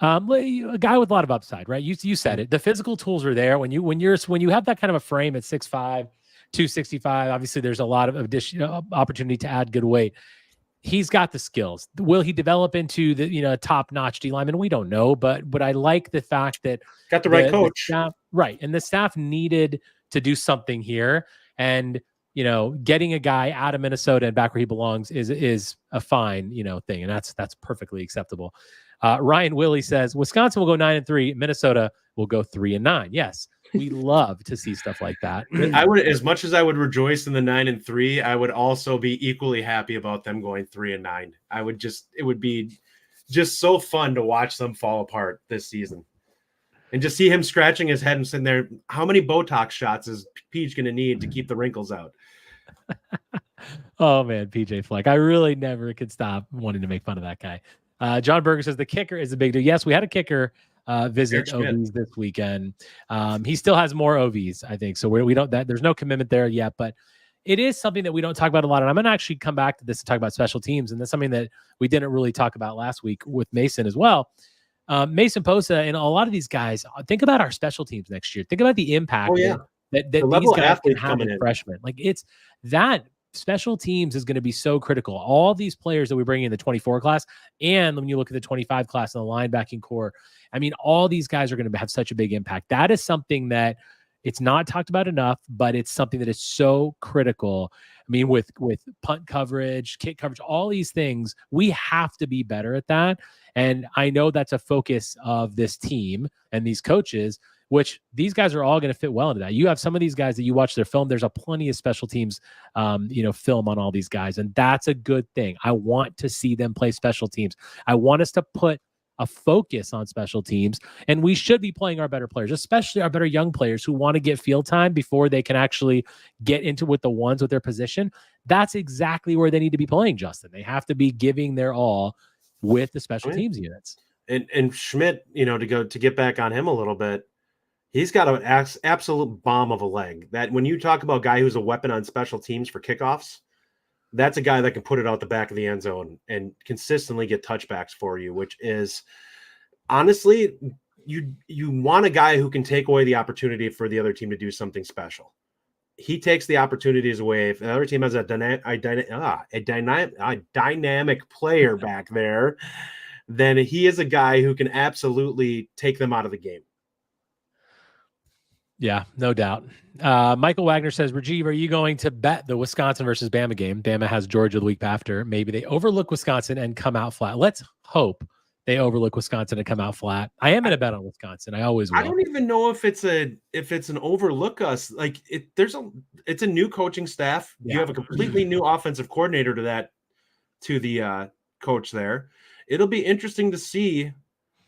S1: A guy with a lot of upside, right? You said it. The physical tools are there. When you have that kind of a frame at 6'5", 265, obviously there's a lot of additional opportunity to add good weight. He's got the skills. Will he develop into the top-notch D lineman? We don't know, but I like the fact that
S5: got the right coach,
S1: staff, right? And the staff needed to do something here, and getting a guy out of Minnesota and back where he belongs is a fine thing, and that's perfectly acceptable. Ryan Willie says Wisconsin will go 9-3, Minnesota will go 3-9. Yes. We love to see stuff like that.
S5: I would, as much as I would rejoice in the 9-3, I would also be equally happy about them going 3-9. It would be just so fun to watch them fall apart this season, and just see him scratching his head and sitting there. How many Botox shots is Peach going to need to keep the wrinkles out?
S1: Oh man, PJ Fleck. I really never could stop wanting to make fun of that guy. John Berger says the kicker is a big deal. Yes, we had a kicker visit OVs this weekend. He still has more OVs, I think. So we don't there's no commitment there yet, but it is something that we don't talk about a lot. And I'm going to actually come back to this to talk about special teams. And that's something that we didn't really talk about last week with Mason as well. Mason Posa and a lot of these guys, think about our special teams next year. Think about the impact that these guys can have as freshmen. Like it's that special teams is going to be so critical. All these players that we bring in the 24 class, and when you look at the 25 class and the linebacking core, all these guys are going to have such a big impact. That is something that It's not talked about enough, but it's something that is so critical. I mean, with punt coverage, kick coverage, all these things, we have to be better at that. And I know that's a focus of this team and these coaches, which these guys are all going to fit well into that. You have some of these guys that you watch their film. There's a plenty of special teams, film on all these guys. And that's a good thing. I want to see them play special teams. I want us to put a focus on special teams, and we should be playing our better players, especially our better young players who want to get field time before they can actually get into with the ones with their position. That's exactly where they need to be playing, Justin. They have to be giving their all with the special teams units.
S5: And Schmidt, to get back on him a little bit, he's got an absolute bomb of a leg. That when you talk about a guy who's a weapon on special teams for kickoffs, that's a guy that can put it out the back of the end zone and consistently get touchbacks for you, which is honestly, you want a guy who can take away the opportunity for the other team to do something special. He takes the opportunities away. If the other team has a dynamic player back there, then he is a guy who can absolutely take them out of the game.
S1: Yeah, no doubt. Michael Wagner says, Rajeev, are you going to bet the Wisconsin versus Bama game? Bama has Georgia the week after. Maybe they overlook Wisconsin and come out flat. Let's hope they overlook Wisconsin and come out flat. I am going to bet on Wisconsin. I always will.
S5: I don't even know if it's an overlook us. Like it's a new coaching staff. Yeah. You have a completely new offensive coordinator to the coach there. It'll be interesting to see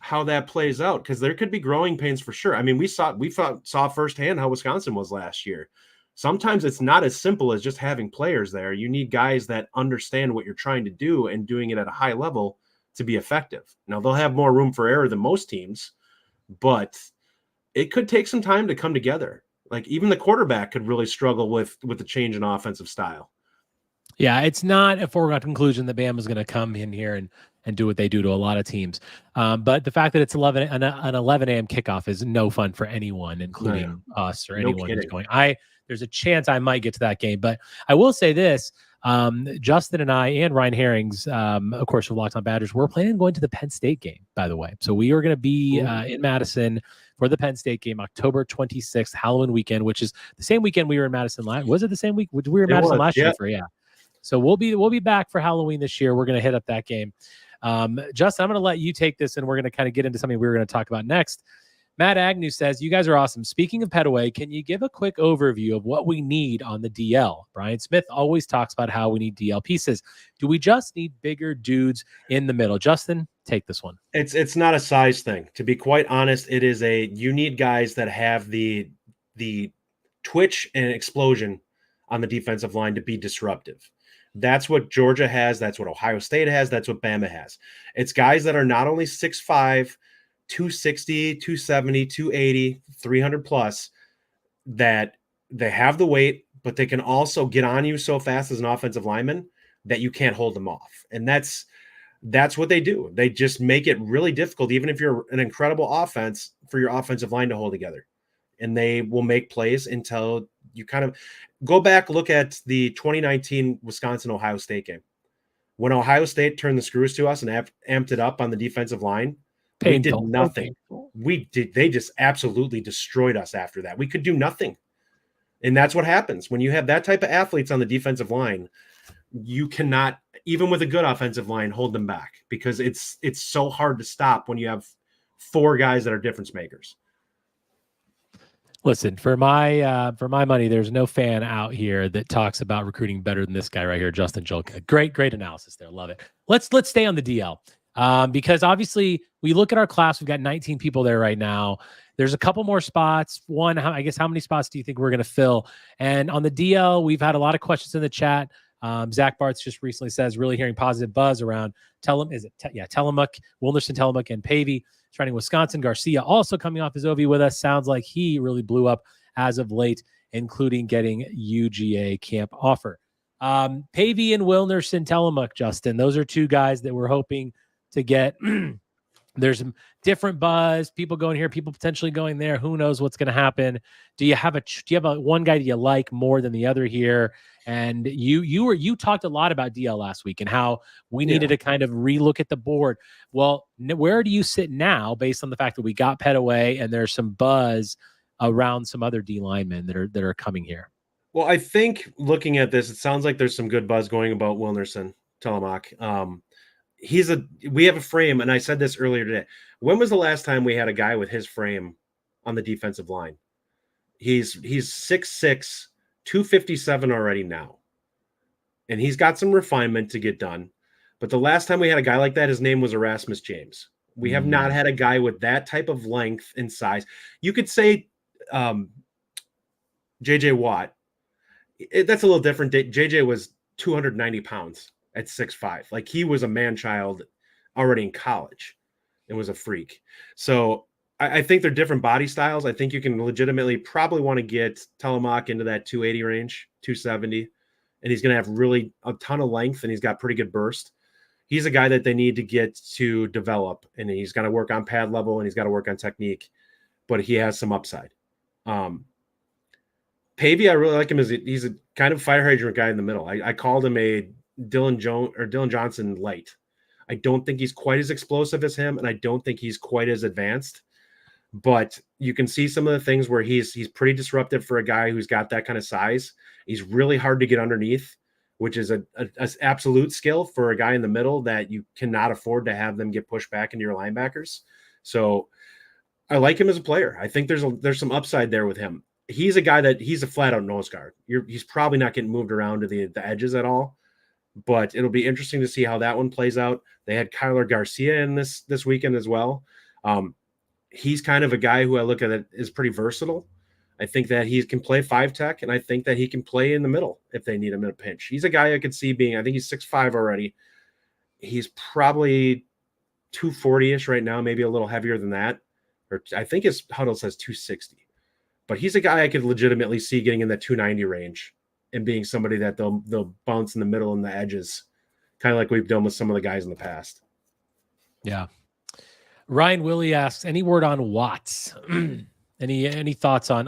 S5: how that plays out, because there could be growing pains for sure. I mean, we saw firsthand how Wisconsin was last year. Sometimes it's not as simple as just having players there. You need guys that understand what you're trying to do and doing it at a high level to be effective. Now, they'll have more room for error than most teams, but it could take some time to come together. Like even the quarterback could really struggle with the change in offensive style.
S1: Yeah, it's not a foregone conclusion that Bama's going to come in here and do what they do to a lot of teams. But the fact that it's an 11 a.m. kickoff is no fun for anyone, including us or anyone who's going. There's a chance I might get to that game. But I will say this, Justin and I and Ryan Herrings, of course, from Locked On Badgers, we're planning on going to the Penn State game, by the way. So we are going to be in Madison for the Penn State game, October 26th, Halloween weekend, which is the same weekend we were in Madison last. Was it the same week? We were in Madison last year for, So we'll be back for Halloween this year. We're going to hit up that game. Justin, I'm going to let you take this, and we're going to kind of get into something we were going to talk about next. Matt Agnew says, you guys are awesome. Speaking of Pettaway, can you give a quick overview of what we need on the DL? Brian Smith always talks about how we need DL pieces. Do we just need bigger dudes in the middle? Justin, take this one.
S5: It's not a size thing. To be quite honest, it is you need guys that have the twitch and explosion on the defensive line to be disruptive. That's what Georgia has. That's what Ohio State has. That's what Bama has. It's guys that are not only 6'5", 260, 270, 280, 300 plus, that they have the weight, but they can also get on you so fast as an offensive lineman that you can't hold them off. And that's what they do. They just make it really difficult, even if you're an incredible offense, for your offensive line to hold together. And they will make plays until you kind of go back, look at the 2019 Wisconsin-Ohio State game. When Ohio State turned the screws to us and amped it up on the defensive line, we did nothing. They just absolutely destroyed us after that. We could do nothing. And that's what happens. When you have that type of athletes on the defensive line, you cannot, even with a good offensive line, hold them back, because it's so hard to stop when you have four guys that are difference makers.
S1: Listen, for my money, there's no fan out here that talks about recruiting better than this guy right here, Justin Jolka. Great analysis there. Love it. Let's stay on the DL, because obviously we look at our class. We've got 19 people there right now. There's a couple more spots. One, I guess, how many spots do you think we're going to fill? And on the DL, we've had a lot of questions in the chat. Zach Bartz just recently says, really hearing positive buzz around Tillamook, Wilnerson, Tillamook, and Pavey. Starting Wisconsin. Garcia also coming off his OV with us. Sounds like he really blew up as of late, including getting UGA camp offer. Pavey and Wilnerson, Tillamook, Justin, those are two guys that we're hoping to get. There's some different buzz, people going here, people potentially going there. Who knows what's going to happen? Do you have a one guy that you like more than the other here? And you talked a lot about DL last week and how we needed to kind of relook at the board. Well, where do you sit now based on the fact that we got Pettaway and there's some buzz around some other D linemen that are coming here.
S5: Well, I think looking at this, it sounds like there's some good buzz going about Wilnerson Telemak. We have a frame, and I said this earlier today. When was the last time we had a guy with his frame on the defensive line? He's 6'6", 257 already now. And he's got some refinement to get done. But the last time we had a guy like that, his name was Erasmus James. We have not had a guy with that type of length and size. You could say J.J. Watt. That's a little different. J.J. was 290 pounds at 6'5". Like, he was a man-child already in college and was a freak. So I think they're different body styles. I think you can legitimately probably want to get Telemak into that 280 range, 270. And he's going to have really a ton of length, and he's got pretty good burst. He's a guy that they need to get to develop, and he's got to work on pad level, and he's got to work on technique, but he has some upside. Pavey, I really like him. He's a kind of fire hydrant guy in the middle. I called him a Dylan Johnson light. I don't think he's quite as explosive as him, and I don't think he's quite as advanced, but you can see some of the things where he's pretty disruptive for a guy who's got that kind of size. He's really hard to get underneath, which is an absolute skill for a guy in the middle that you cannot afford to have them get pushed back into your linebackers. So I like him as a player. I think there's some upside there with him. He's a guy he's a flat out nose guard. He's probably not getting moved around to the edges at all, but it'll be interesting to see how that one plays out. They had Kyler Garcia in this weekend as well. He's kind of a guy who I look at it is pretty versatile. I think that he can play 5-tech, and I think that he can play in the middle if they need him in a pinch. He's a guy I could see being, I think he's 6'5" already. He's probably 240-ish right now, maybe a little heavier than that. Or I think his huddle says 260. But he's a guy I could legitimately see getting in the 290 range and being somebody that they'll bounce in the middle and the edges, kind of like we've done with some of the guys in the past.
S1: Yeah. Ryan Willie asks, any word on Watts? Any thoughts on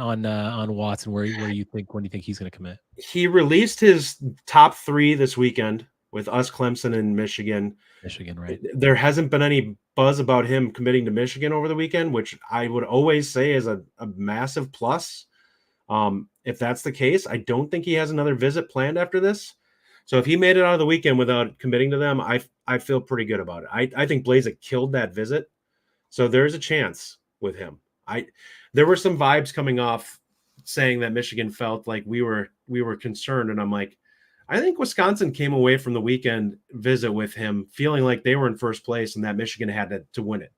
S1: Watts and when you think he's going to commit?
S5: He released his top 3 this weekend with us, Clemson, and Michigan.
S1: Michigan, right?
S5: There hasn't been any buzz about him committing to Michigan over the weekend, which I would always say is a massive plus. If that's the case, I don't think he has another visit planned after this. So if he made it out of the weekend without committing to them, I feel pretty good about it. I think Blazek killed that visit. So there's a chance with him. There were some vibes coming off saying that Michigan felt like we were concerned, and I'm like, I think Wisconsin came away from the weekend visit with him feeling like they were in first place and that Michigan had to win it.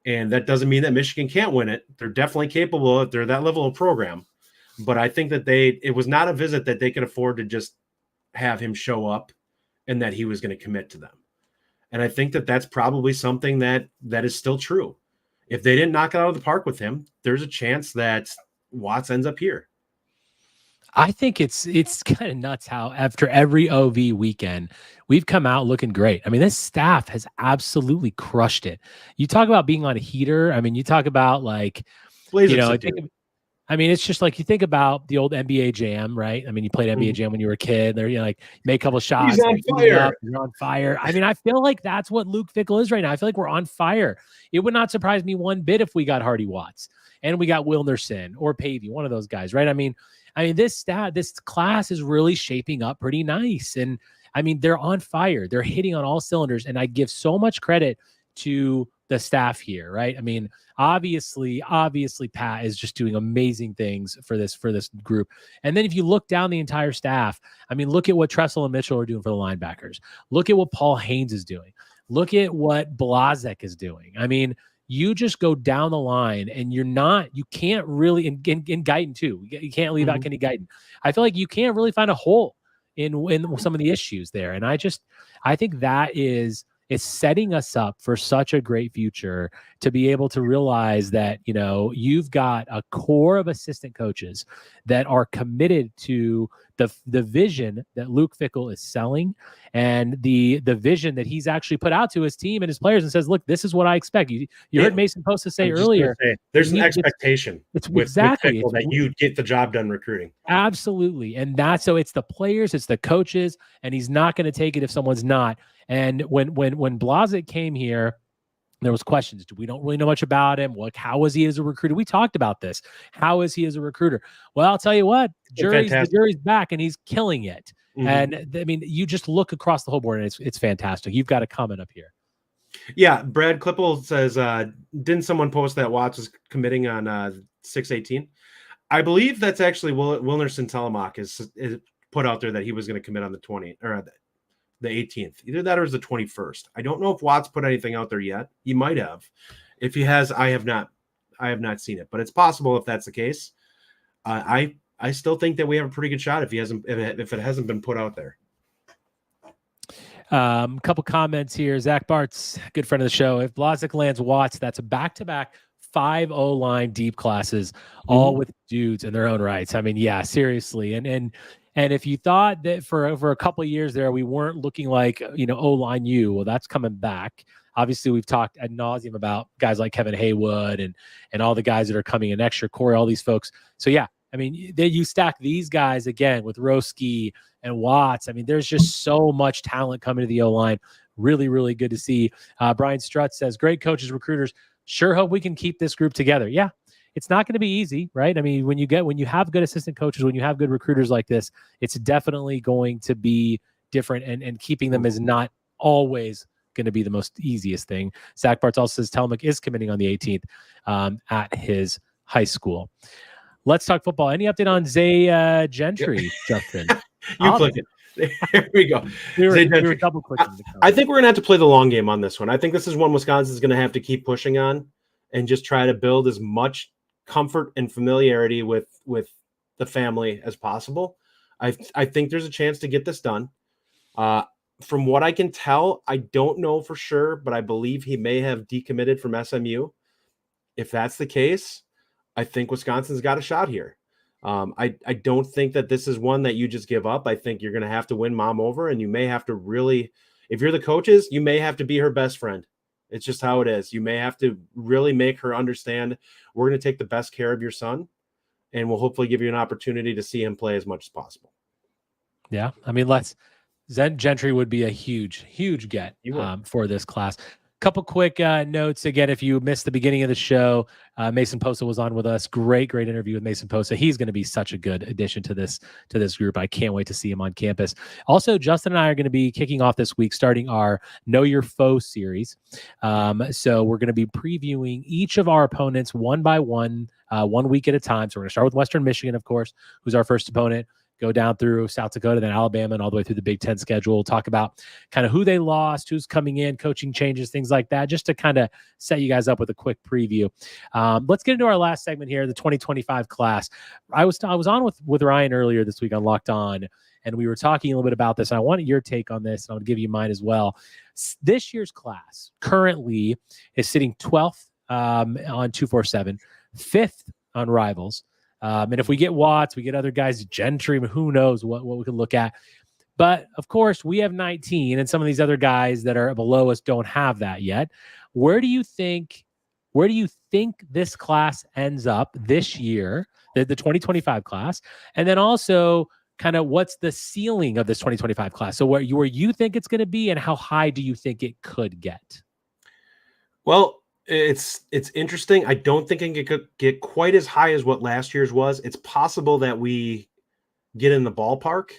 S5: And that doesn't mean that Michigan can't win it. They're definitely capable of it. They're that level of program. But I think that it was not a visit that they could afford to just have him show up and that he was going to commit to them. And I think that that's probably something that is still true. If they didn't knock it out of the park with him, there's a chance that Watts ends up here.
S1: I think it's kind of nuts how after every OV weekend, we've come out looking great. I mean, this staff has absolutely crushed it. You talk about being on a heater. I mean, you talk about like, it's just like you think about the old NBA Jam, right? I mean, you played NBA Jam when you were a kid. There, like make a couple shots.
S5: He's on fire.
S1: You're on fire. I mean, I feel like that's what Luke Fickell is right now. I feel like we're on fire. It would not surprise me one bit if we got Hardy Watts and we got Wilnerson or Pavey, one of those guys, right? I mean, this class is really shaping up pretty nice. And I mean, they're on fire. They're hitting on all cylinders. And I give so much credit to the staff here, right? I mean, obviously Pat is just doing amazing things for this group. And then if you look down the entire staff, I mean, look at what Tressel and Mitchell are doing for the linebackers. Look at what Paul Haynes is doing. Look at what Blazek is doing. I mean, you just go down the line and you can't really, in Guyton too, you can't leave out Kenny Guyton. I feel like you can't really find a hole in some of the issues there. And I think that it's setting us up for such a great future to be able to realize that, you've got a core of assistant coaches that are committed to the vision that Luke Fickell is selling and the vision that he's actually put out to his team and his players and says, look, this is what I expect. You heard Mason Posa say earlier.
S5: There's an expectation with Fickell that you get the job done recruiting.
S1: Absolutely. And so it's the players, it's the coaches, and he's not going to take it if someone's not. And when Blazek came here, There was questions. We don't really know much about him. How is he as a recruiter? We talked about this. How is he as a recruiter? Well, I'll tell you what, the jury's back and he's killing it.
S5: Mm-hmm.
S1: And I mean, you just look across the whole board and it's fantastic. You've got a comment up here.
S5: Yeah. Brad Klippel says, didn't someone post that Watts was committing on 6/18? I believe that's actually Wilnerson Telemock is put out there that he was going to commit on the 20th or the 18th. Either that or the 21st. I don't know if Watts put anything out there yet. He might have. If he has, I have not seen it, but it's possible if that's the case. I still think that we have a pretty good shot if it hasn't been put out there.
S1: Couple comments here. Zach Bartz, good friend of the show. If Blazek lands Watts, that's a back-to-back 5 O-line deep classes, all with dudes in their own rights. I mean, yeah, seriously. And if you thought that for a couple of years there, we weren't looking like, O-line U, well, that's coming back. Obviously, we've talked ad nauseum about guys like Kevin Haywood and all the guys that are coming in next year, Corey, all these folks. So, yeah, I mean, you stack these guys again with Roski and Watts. I mean, there's just so much talent coming to the O-line. Really, really good to see. Brian Strutt says, great coaches, recruiters. Sure hope we can keep this group together. Yeah. It's not going to be easy, right? I mean, when you have good assistant coaches, when you have good recruiters like this, it's definitely going to be different, and keeping them is not always going to be the most easiest thing. Zach Bartz also says Telmick is committing on the 18th at his high school. Let's talk football. Any update on Zay Gentry, Justin?
S5: You click it. There we go.
S1: We were double clicking.
S5: I think we're going to have to play the long game on this one. I think this is one Wisconsin's going to have to keep pushing on and just try to build as much comfort and familiarity with the family as possible. I think there's a chance to get this done. From what I can tell, I don't know for sure, but I believe he may have decommitted from SMU. If that's the case, I think Wisconsin's got a shot here. I don't think that this is one that you just give up. I think you're going to have to win mom over, and you may have to really, if you're the coaches, you may have to be her best friend. It's just how it is. You may have to really make her understand we're going to take the best care of your son, and we'll hopefully give you an opportunity to see him play as much as possible.
S1: Yeah. I mean, Gentry would be a huge, huge get for this class. Couple quick notes. Again, if you missed the beginning of the show, Mason Posa was on with us. Great interview with Mason Posa. He's going to be such a good addition to this group. I can't wait to see him on campus. Also, Justin and I are going to be kicking off this week, starting our Know Your Foe series. So we're going to be previewing each of our opponents one by one, 1 week at a time. So we're going to start with Western Michigan, of course, who's our first opponent. Go down through South Dakota, then Alabama, and all the way through the Big Ten schedule. We'll talk about kind of who they lost, who's coming in, coaching changes, things like that, just to kind of set you guys up with a quick preview. Let's get into our last segment here, the 2025 class. I was on with Ryan earlier this week on Locked On, and we were talking a little bit about this. And I wanted your take on this, and I'll give you mine as well. This year's class currently is sitting 12th on 247, 5th on Rivals. And if we get Watts, we get other guys, Gentry, who knows what we can look at. But, of course, we have 19, and some of these other guys that are below us don't have that yet. Where do you think this class ends up this year, the 2025 class? And then also kind of what's the ceiling of this 2025 class? So where you think it's going to be, and how high do you think it could get?
S5: Well, it's interesting. I don't think it could get quite as high as what last year's was. It's possible that we get in the ballpark.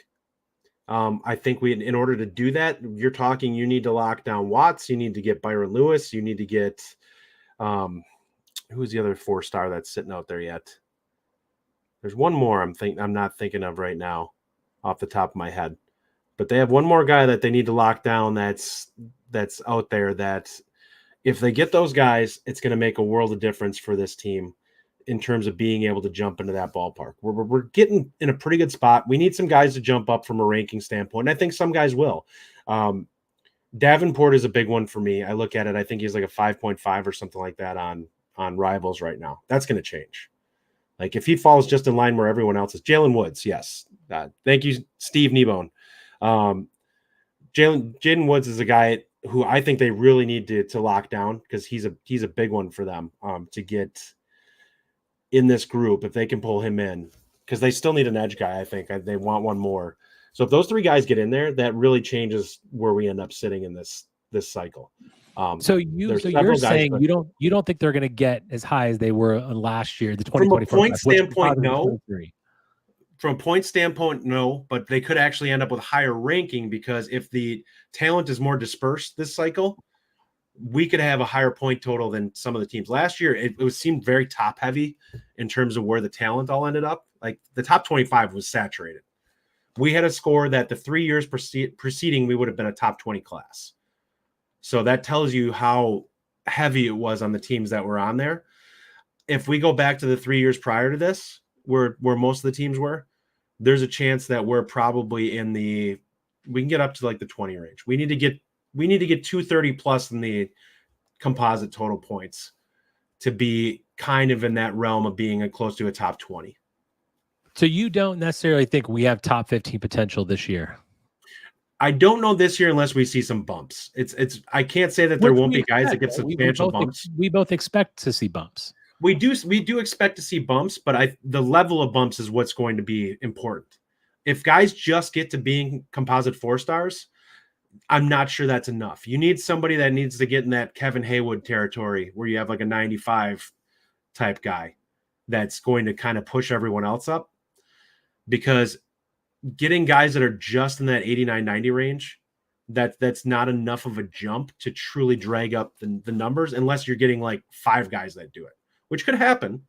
S5: I think in order to do that, you need to lock down Watts. You need to get Byron Lewis. You need to get, who's the other 4-star that's sitting out there yet? There's one more I'm not thinking of right now off the top of my head, but they have one more guy that they need to lock down. That's out there that, if they get those guys, it's going to make a world of difference for this team in terms of being able to jump into that ballpark. We're getting in a pretty good spot. We need some guys to jump up from a ranking standpoint, and I think some guys will. Davenport is a big one for me. I look at it. I think he's like a 5.5 or something like that on Rivals right now. That's going to change. Like if he falls just in line where everyone else is. Jalen Woods, yes. Thank you, Steve Kneebone. Jaden Woods is a guy who I think they really need to lock down, because he's a big one for them to get in this group if they can pull him in, because they still need an edge guy. I think they want one more. So if those 3 guys get in there, that really changes where we end up sitting in this this cycle.
S1: So you're saying you don't think they're going to get as high as they were last year, the 2024
S5: from a point
S1: class, which
S5: standpoint, no.
S1: 2023.
S5: From a point standpoint, no, but they could actually end up with higher ranking because if the talent is more dispersed this cycle, we could have a higher point total than some of the teams. Last year, it seemed very top heavy in terms of where the talent all ended up. Like the top 25 was saturated. We had a score that the 3 years preceding, we would have been a top 20 class. So that tells you how heavy it was on the teams that were on there. If we go back to the 3 years prior to this, where most of the teams were, there's a chance that we're probably we can get up to like the 20 range. We need to get 230 plus in the composite total points to be kind of in that realm of being close to a top 20.
S1: So you don't necessarily think we have top 15 potential this year?
S5: I don't know this year unless we see some bumps. I can't say that there won't be guys that get substantial bumps.
S1: We both expect to see bumps.
S5: We do expect to see bumps, but the level of bumps is what's going to be important. If guys just get to being composite 4 stars, I'm not sure that's enough. You need somebody that needs to get in that Kevin Haywood territory where you have like a 95 type guy that's going to kind of push everyone else up, because getting guys that are just in that 89, 90 range, that's not enough of a jump to truly drag up the numbers unless you're getting like 5 guys that do it, which could happen,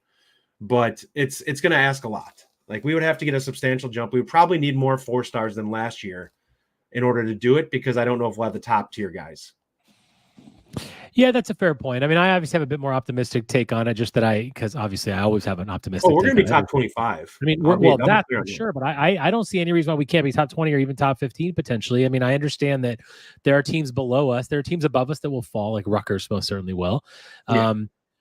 S5: but it's going to ask a lot. Like we would have to get a substantial jump. We would probably need more 4 stars than last year in order to do it, because I don't know if we'll have the top tier guys.
S1: Yeah, that's a fair point. I mean, I obviously have a bit more optimistic take on it, just that because obviously I always have an optimistic.
S5: Oh, we're going to be top 25.
S1: I mean, that's for sure, but I don't see any reason why we can't be top 20 or even top 15 potentially. I mean, I understand that there are teams below us, there are teams above us that will fall, like Rutgers most certainly will.
S5: Yeah.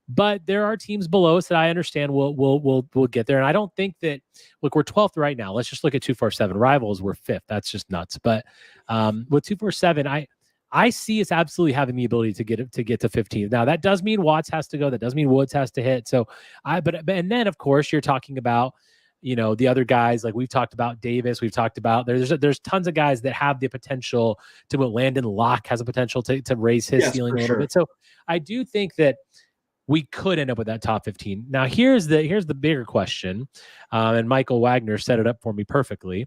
S1: But there are teams below us that I understand will get there. And I don't think that, look, we're 12th right now. Let's just look at 247. Rivals, we're 5th. That's just nuts. But with 247, I see us absolutely having the ability to get to 15. Now that does mean Watts has to go. That does mean Woods has to hit. So and then of course you're talking about, the other guys, like we've talked about Davis. We've talked about there's tons of guys that have the potential to. Landon Locke has a potential to raise his ceiling a little bit. So I do think that we could end up with that top 15. Now here's the bigger question, and Michael Wagner set it up for me perfectly.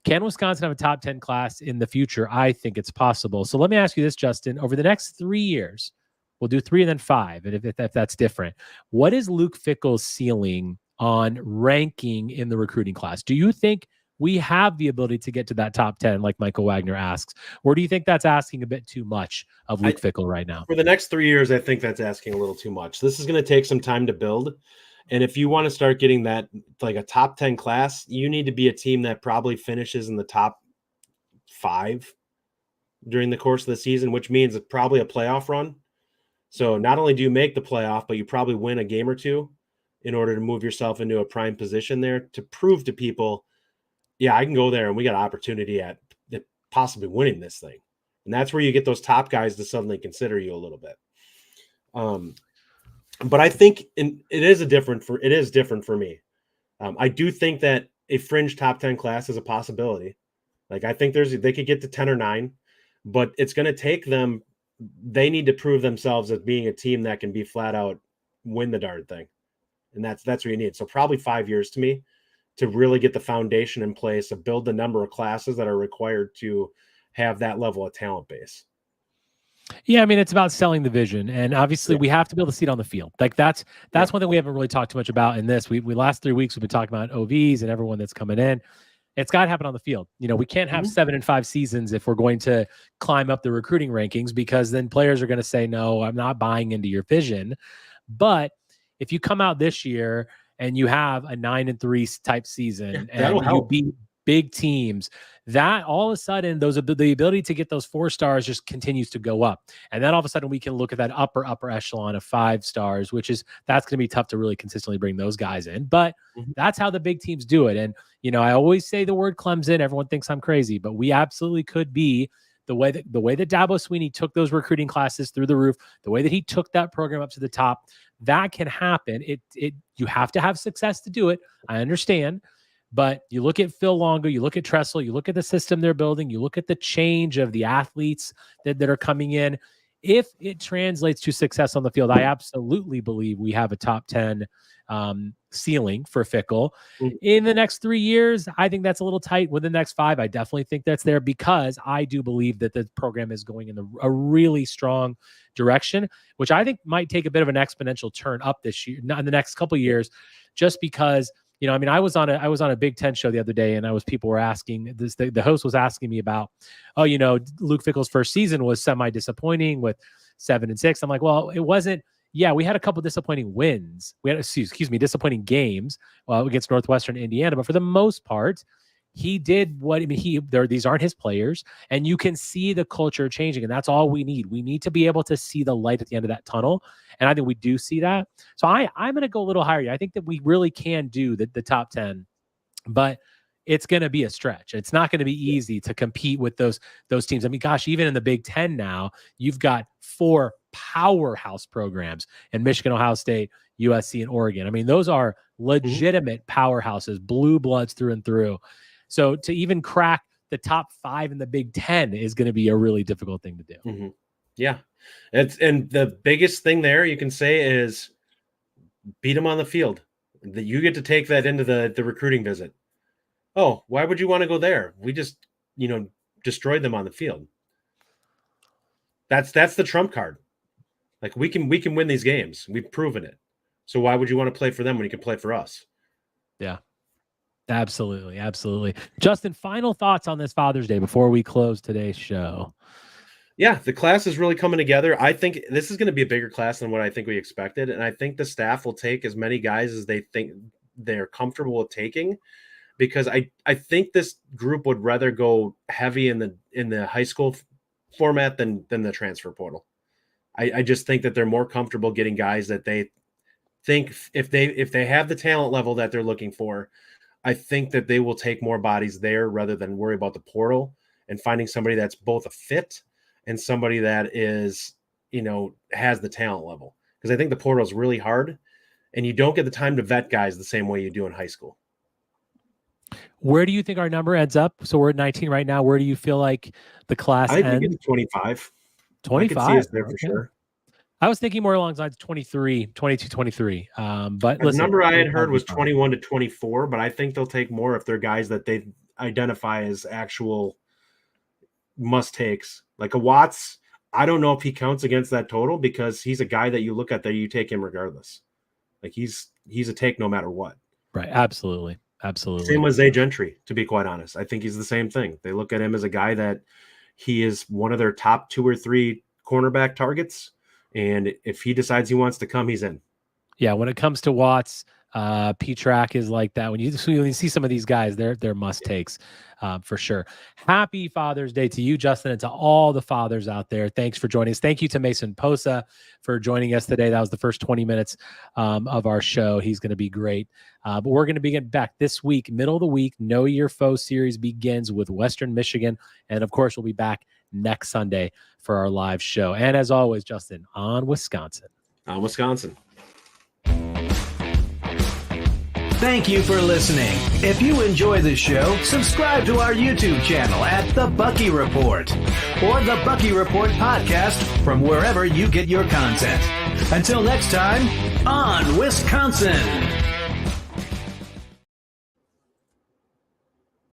S1: Can Wisconsin have a top 10 class in the future? I think it's possible. So let me ask you this, Justin. Over the next 3 years, we'll do 3 and then 5, and if that's different. What is Luke Fickell's ceiling on ranking in the recruiting class? Do you think we have the ability to get to that top 10, like Michael Wagner asks? Or do you think that's asking a bit too much of Luke Fickell right now?
S5: For the next 3 years, I think that's asking a little too much. This is going to take some time to build. And if you want to start getting that, like a top 10 class, you need to be a team that probably finishes in the top 5 during the course of the season, which means it's probably a playoff run. So not only do you make the playoff, but you probably win a game or two in order to move yourself into a prime position there to prove to people, yeah, I can go there and we got an opportunity at possibly winning this thing. And that's where you get those top guys to suddenly consider you a little bit. But I think it is different for me. I do think that a fringe top 10 class is a possibility. Like I think they could get to 10 or 9, but it's going to take them. They need to prove themselves as being a team that can be flat out win the darn thing. And that's what you need. So probably 5 years to me to really get the foundation in place to build the number of classes that are required to have that level of talent base.
S1: Yeah, I mean, it's about selling the vision, and obviously we have to be able to see it on the field. Like that's one thing we haven't really talked too much about in this. We last 3 weeks we've been talking about OVs and everyone that's coming in. It's got to happen on the field. We can't have 7 and 5 seasons if we're going to climb up the recruiting rankings, because then players are going to say, no, I'm not buying into your vision. But if you come out this year and you have a 9-3 type season and you beat big teams, that all of a sudden the ability to get those 4 stars just continues to go up. And then all of a sudden we can look at that upper echelon of 5 stars, that's going to be tough to really consistently bring those guys in. But that's how the big teams do it. And, I always say the word Clemson, everyone thinks I'm crazy, but we absolutely could be the way that Dabo Swinney took those recruiting classes through the roof, the way that he took that program up to the top. That can happen. You have to have success to do it. I understand. But you look at Phil Longo, you look at Tressel, you look at the system they're building, you look at the change of the athletes that are coming in. If it translates to success on the field, I absolutely believe we have a top 10 ceiling for Fickell. In the next 3 years, I think that's a little tight. Within the next 5, I definitely think that's there, because I do believe that the program is going in a really strong direction, which I think might take a bit of an exponential turn up this year, not in the next couple of years, just because, you know, I mean, I was on a Big Ten show the other day, and people were asking this, the host was asking me about, oh, you know, Luke Fickell's first season was semi-disappointing with 7-6. I'm like, well, it wasn't. Yeah, we had a couple disappointing wins. We had, disappointing games against Northwestern Indiana, but for the most part, he did what, I mean, these aren't his players, and you can see the culture changing, and that's all we need. We need to be able to see the light at the end of that tunnel, and I think we do see that. So I'm going to go a little higher. I think that we really can do the top 10, but it's going to be a stretch. It's not going to be easy to compete with those teams. I mean, gosh, even in the Big Ten now, you've got 4 powerhouse programs in Michigan, Ohio State, USC, and Oregon. I mean, those are legitimate powerhouses, blue bloods through and through. So to even crack the top 5 in the Big Ten is going to be a really difficult thing to do.
S5: Yeah. And the biggest thing there you can say is beat them on the field. That you get to take that into the recruiting visit. Oh, why would you want to go there? We just, destroyed them on the field. That's the trump card. Like we can win these games. We've proven it. So why would you want to play for them when you can play for us? Yeah.
S1: Absolutely. Absolutely. Justin, final thoughts on this Father's Day before we close today's show.
S5: Yeah, the class is really coming together. I think this is going to be a bigger class than what I think we expected. And I think the staff will take as many guys as they think they're comfortable with taking, because I think this group would rather go heavy in the high school format than the transfer portal. I just think that they're more comfortable getting guys that they think if they have the talent level that they're looking for, I think that they will take more bodies there rather than worry about the portal and finding somebody that's both a fit and somebody that is, has the talent level. Because I think the portal is really hard, and you don't get the time to vet guys the same way you do in high school.
S1: Where do you think our number ends up? So we're at 19 right now. Where do you feel like the class ends?
S5: I think it's 25.
S1: 25?
S5: I can see us there for sure.
S1: I was thinking more along the lines of 22, 23. But
S5: the number I had heard was 21 to 24, but I think they'll take more if they're guys that they identify as actual must-takes. Like a Watts, I don't know if he counts against that total, because he's a guy that you look at that you take him regardless. Like he's a take no matter what.
S1: Right. Absolutely. Absolutely.
S5: Same with Zay Gentry, to be quite honest. I think he's the same thing. They look at him as a guy that he is one of their top 2 or 3 cornerback targets. And if he decides he wants to come, he's in. Yeah, when it comes to Watts, P-Track is like that. When you see some of these guys, they're must-takes for sure. Happy Father's Day to you, Justin, and to all the fathers out there. Thanks for joining us. Thank you to Mason Posa for joining us today. That was the first 20 minutes of our show. He's going to be great. But we're going to begin back this week, middle of the week. Know Your Foe series begins with Western Michigan. And, of course, we'll be back next Sunday for our live show. And as always, Justin, on Wisconsin. On Wisconsin.
S2: Thank you for listening. If you enjoy the show, subscribe to our YouTube channel at The Bucky Report or The Bucky Report Podcast from wherever you get your content. Until next time, on Wisconsin.